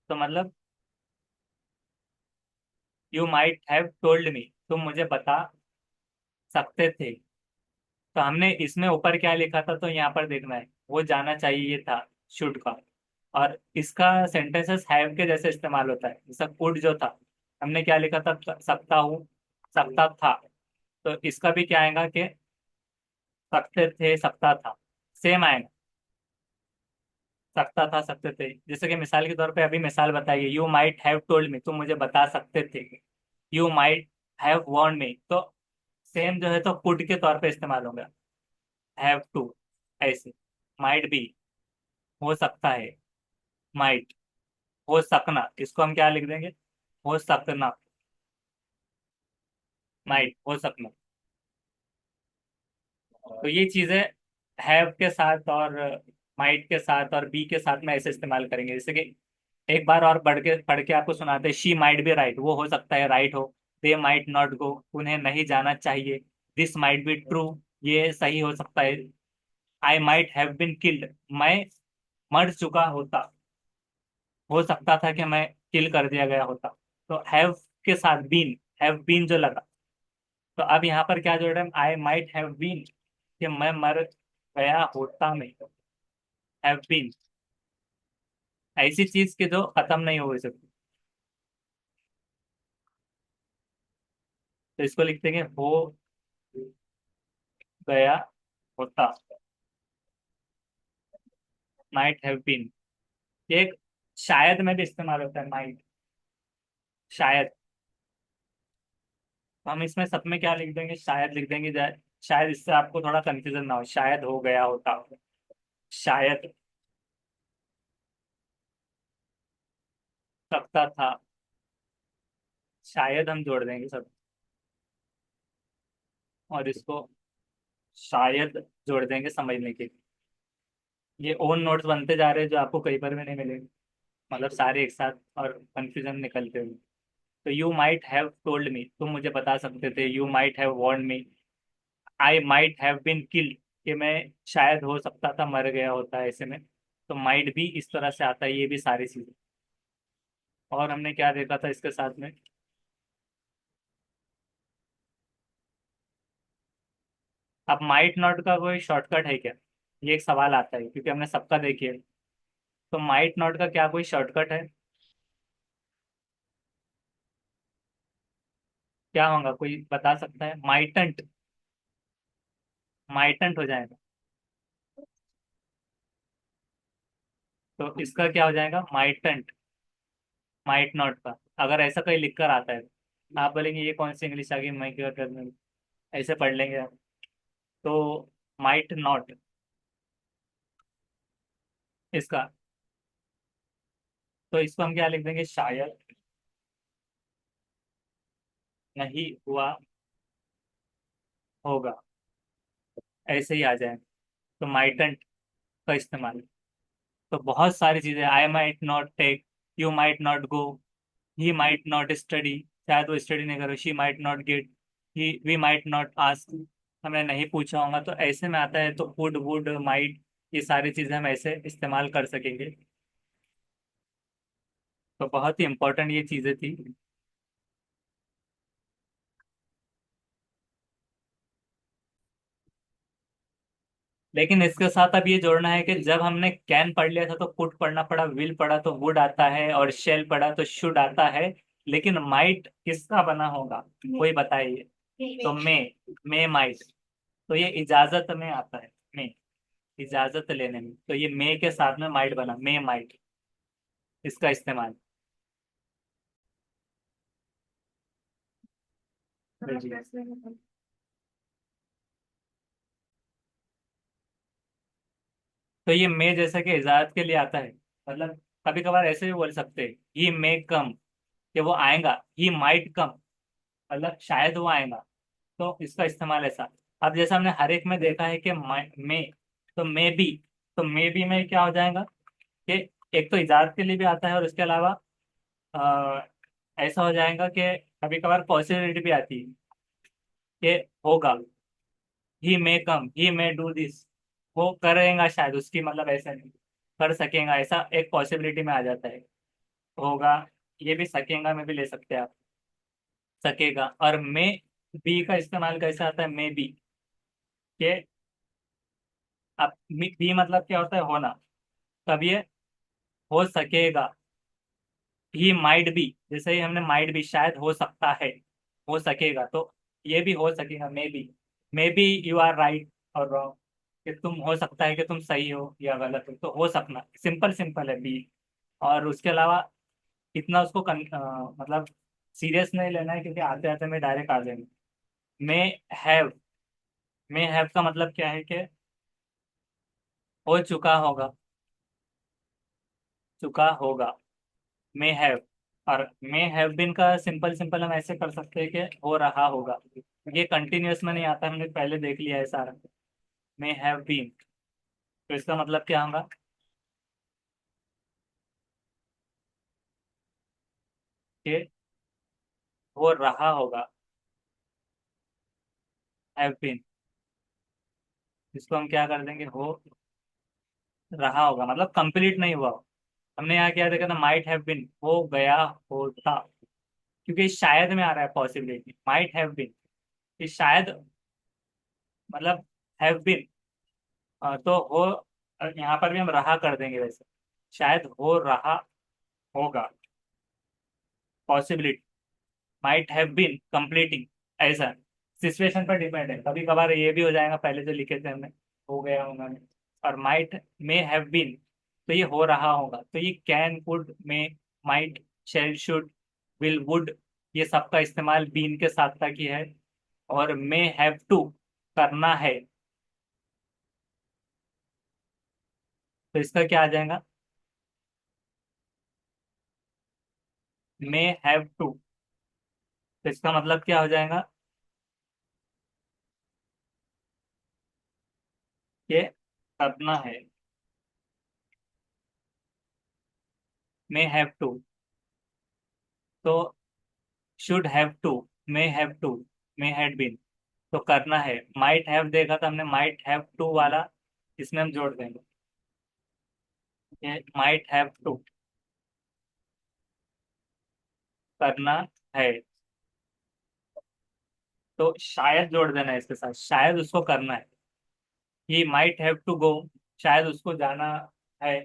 तो मतलब you might have told me, तुम मुझे बता सकते थे। तो हमने इसमें ऊपर क्या लिखा था, तो यहाँ पर देखना है, वो जाना चाहिए था, शुड का। और इसका सेंटेंसेस हैव के जैसे इस्तेमाल होता है, जैसा कुड जो था, हमने क्या लिखा था, सकता हूँ, सकता था। तो इसका भी क्या आएगा कि सकते थे, सकता था, सेम आएगा। सकता था, सकते थे। जैसे कि मिसाल के तौर पे अभी मिसाल बताइए, you might have told me, तुम मुझे बता सकते थे। यू माइट हैव वार्न मी, तो सेम जो है तो कुड के तौर पे इस्तेमाल होगा, हैव टू, ऐसे। माइट बी, हो सकता है, माइट, हो सकना, इसको हम क्या लिख देंगे, हो सकना, माइट, हो सकना। तो ये चीजें हैव के साथ और माइट के साथ और बी के साथ में ऐसे इस्तेमाल करेंगे। जैसे कि एक बार और पढ़ के आपको सुनाते हैं, शी माइट बी राइट, वो हो सकता है राइट हो। दे माइट नॉट गो, उन्हें नहीं जाना चाहिए। दिस माइट बी ट्रू, ये सही हो सकता है। I might have been killed, मैं मर चुका होता, हो सकता था कि मैं किल कर दिया गया होता। तो हैव के साथ बीन, हैव बीन जो लगा, तो अब यहाँ पर क्या जोड़ रहे हैं, आई माइट हैव बीन, कि मैं मर गया होता में, हैव बीन, ऐसी चीज की जो खत्म नहीं हो सकती। तो इसको लिखते हैं हो गया होता, माइट हैव बीन। एक शायद में भी इस्तेमाल होता है, माइट, शायद। तो हम इसमें सब में क्या लिख देंगे, शायद लिख देंगे, शायद इससे आपको थोड़ा कंफ्यूजन ना हो, शायद हो गया होता, शायद सकता था, शायद हम जोड़ देंगे सब। और इसको शायद जोड़ देंगे समझने के लिए। ये ओन नोट्स बनते जा रहे हैं जो आपको कहीं पर भी नहीं मिलेंगे, मतलब सारे एक साथ और कंफ्यूजन निकलते हुए। तो you might have told me, तुम मुझे बता सकते थे। You might have warn me, I might have been killed, कि मैं शायद हो सकता था मर गया होता है ऐसे में। तो माइट भी इस तरह से आता है, ये भी सारी चीजें। और हमने क्या देखा था इसके साथ में? अब माइट नॉट का कोई शॉर्टकट है क्या, ये एक सवाल आता है, क्योंकि हमने सबका देखिए। तो माइट नॉट का क्या कोई शॉर्टकट है? क्या होगा, कोई बता सकता है? माइटंट, माइटंट हो जाएगा। तो इसका क्या हो जाएगा, माइटंट, माइट नॉट का। अगर ऐसा कहीं लिख कर आता है, आप बोलेंगे ये कौन सी इंग्लिश आ गई, मैं क्या करना, ऐसे पढ़ लेंगे आप। तो माइट नॉट, इसका, तो इसको हम क्या लिख देंगे, शायद नहीं हुआ होगा, ऐसे ही आ जाए। तो माइटेंट का इस्तेमाल। तो बहुत सारी चीजें, I might not take, you might not go, he might not study, शायद वो स्टडी नहीं करो, she might not get, he we might not ask, हमने नहीं पूछा होगा। तो ऐसे में आता है, तो वुड, वुड, माइट, ये सारी चीजें हम ऐसे इस्तेमाल कर सकेंगे। तो बहुत ही इंपॉर्टेंट ये चीजें थी। लेकिन इसके साथ अब ये जोड़ना है कि जब हमने कैन पढ़ लिया था तो कुड पढ़ना पड़ा, विल पढ़ा तो वुड आता है, और शेल पढ़ा तो शुड आता है। लेकिन माइट किसका बना होगा, कोई बताइए। तो मे माइट, तो ये इजाजत में आता है। मे, इजाजत लेने में, तो ये मे के साथ में माइट बना, मे माइट, इसका इस्तेमाल। जी। तो ये मे जैसा कि इजाजत के लिए आता है, मतलब कभी कभार ऐसे भी बोल सकते हैं, ही मे कम, कि वो आएगा। ही माइट कम, मतलब शायद वो आएगा। तो इसका इस्तेमाल ऐसा। अब जैसा हमने हर एक में देखा है कि मे, तो मे बी, तो मे बी में क्या हो जाएगा कि एक तो इजाजत के लिए भी आता है, और इसके अलावा अ, ऐसा हो जाएगा कि कभी कभार पॉसिबिलिटी भी आती है कि होगा। ही मे कम, ही मे डू दिस, वो करेगा शायद, उसकी मतलब ऐसा नहीं, कर सकेगा, ऐसा एक पॉसिबिलिटी में आ जाता है। होगा, ये भी सकेगा में भी ले सकते हैं आप, सकेगा। और मे बी का इस्तेमाल कैसे आता है, मे बी के, अब बी मतलब क्या होता है, होना। तब ये हो सकेगा। ही माइट बी, जैसे ही हमने माइट बी, शायद हो सकता है, हो सकेगा, तो ये भी हो सकेगा, maybe you are right और रॉन्ग, कि तुम हो सकता है कि तुम सही हो या गलत हो, तो हो सकना, सिंपल सिंपल है बी। और उसके अलावा इतना उसको मतलब सीरियस नहीं लेना है, क्योंकि आते आते में डायरेक्ट आ जाएंगे। मे हैव, मे हैव का मतलब क्या है कि हो चुका होगा, चुका होगा, मे हैव। और मे हैव बीन का सिंपल सिंपल हम ऐसे कर सकते हैं कि हो रहा होगा। ये कंटिन्यूअस में नहीं आता, हमने पहले देख लिया है सारा। मे हैव बीन, तो इसका मतलब क्या होगा कि हो रहा होगा, हैव बीन, इसको हम क्या कर देंगे, हो रहा होगा, मतलब कंप्लीट नहीं हुआ। हमने यहाँ क्या देखा था, माइट हैव बीन, हो गया होता, क्योंकि शायद में आ रहा है पॉसिबिलिटी, माइट हैव बीन, कि शायद, मतलब हैव बीन, तो हो, यहाँ पर भी हम रहा कर देंगे वैसे, शायद हो रहा होगा, possibility, might have been completing, ऐसा। सिचुएशन पर डिपेंड है, कभी कभार ये भी हो जाएगा, पहले जो लिखे थे हमने, हो गया होगा में। और माइट, मे हैव बीन, तो ये हो रहा होगा, तो ये can, could, may, might, shall, should, will, would, ये सबका इस्तेमाल बीन के साथ तक ही है। और मे हैव टू, करना है, तो इसका क्या आ जाएगा, मे हैव टू, तो इसका मतलब क्या हो जाएगा कि करना है, मे हैव टू, तो should have to, may have to, may had been, तो करना है। माइट हैव देखा था हमने, माइट हैव टू वाला इसमें हम जोड़ देंगे, माइट हैव टू, करना है, तो शायद जोड़ देना है इसके साथ, शायद उसको करना है। He might have to go, शायद उसको जाना है,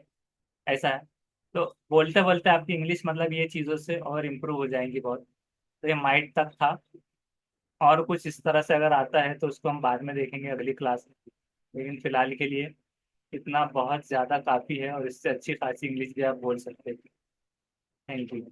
ऐसा है। तो बोलते बोलते आपकी इंग्लिश मतलब ये चीज़ों से और इम्प्रूव हो जाएंगी बहुत। तो ये माइट तक था, और कुछ इस तरह से अगर आता है तो उसको हम बाद में देखेंगे अगली क्लास में। लेकिन फिलहाल के लिए इतना बहुत ज़्यादा काफ़ी है, और इससे अच्छी खासी इंग्लिश भी आप बोल सकते हैं। Thank you.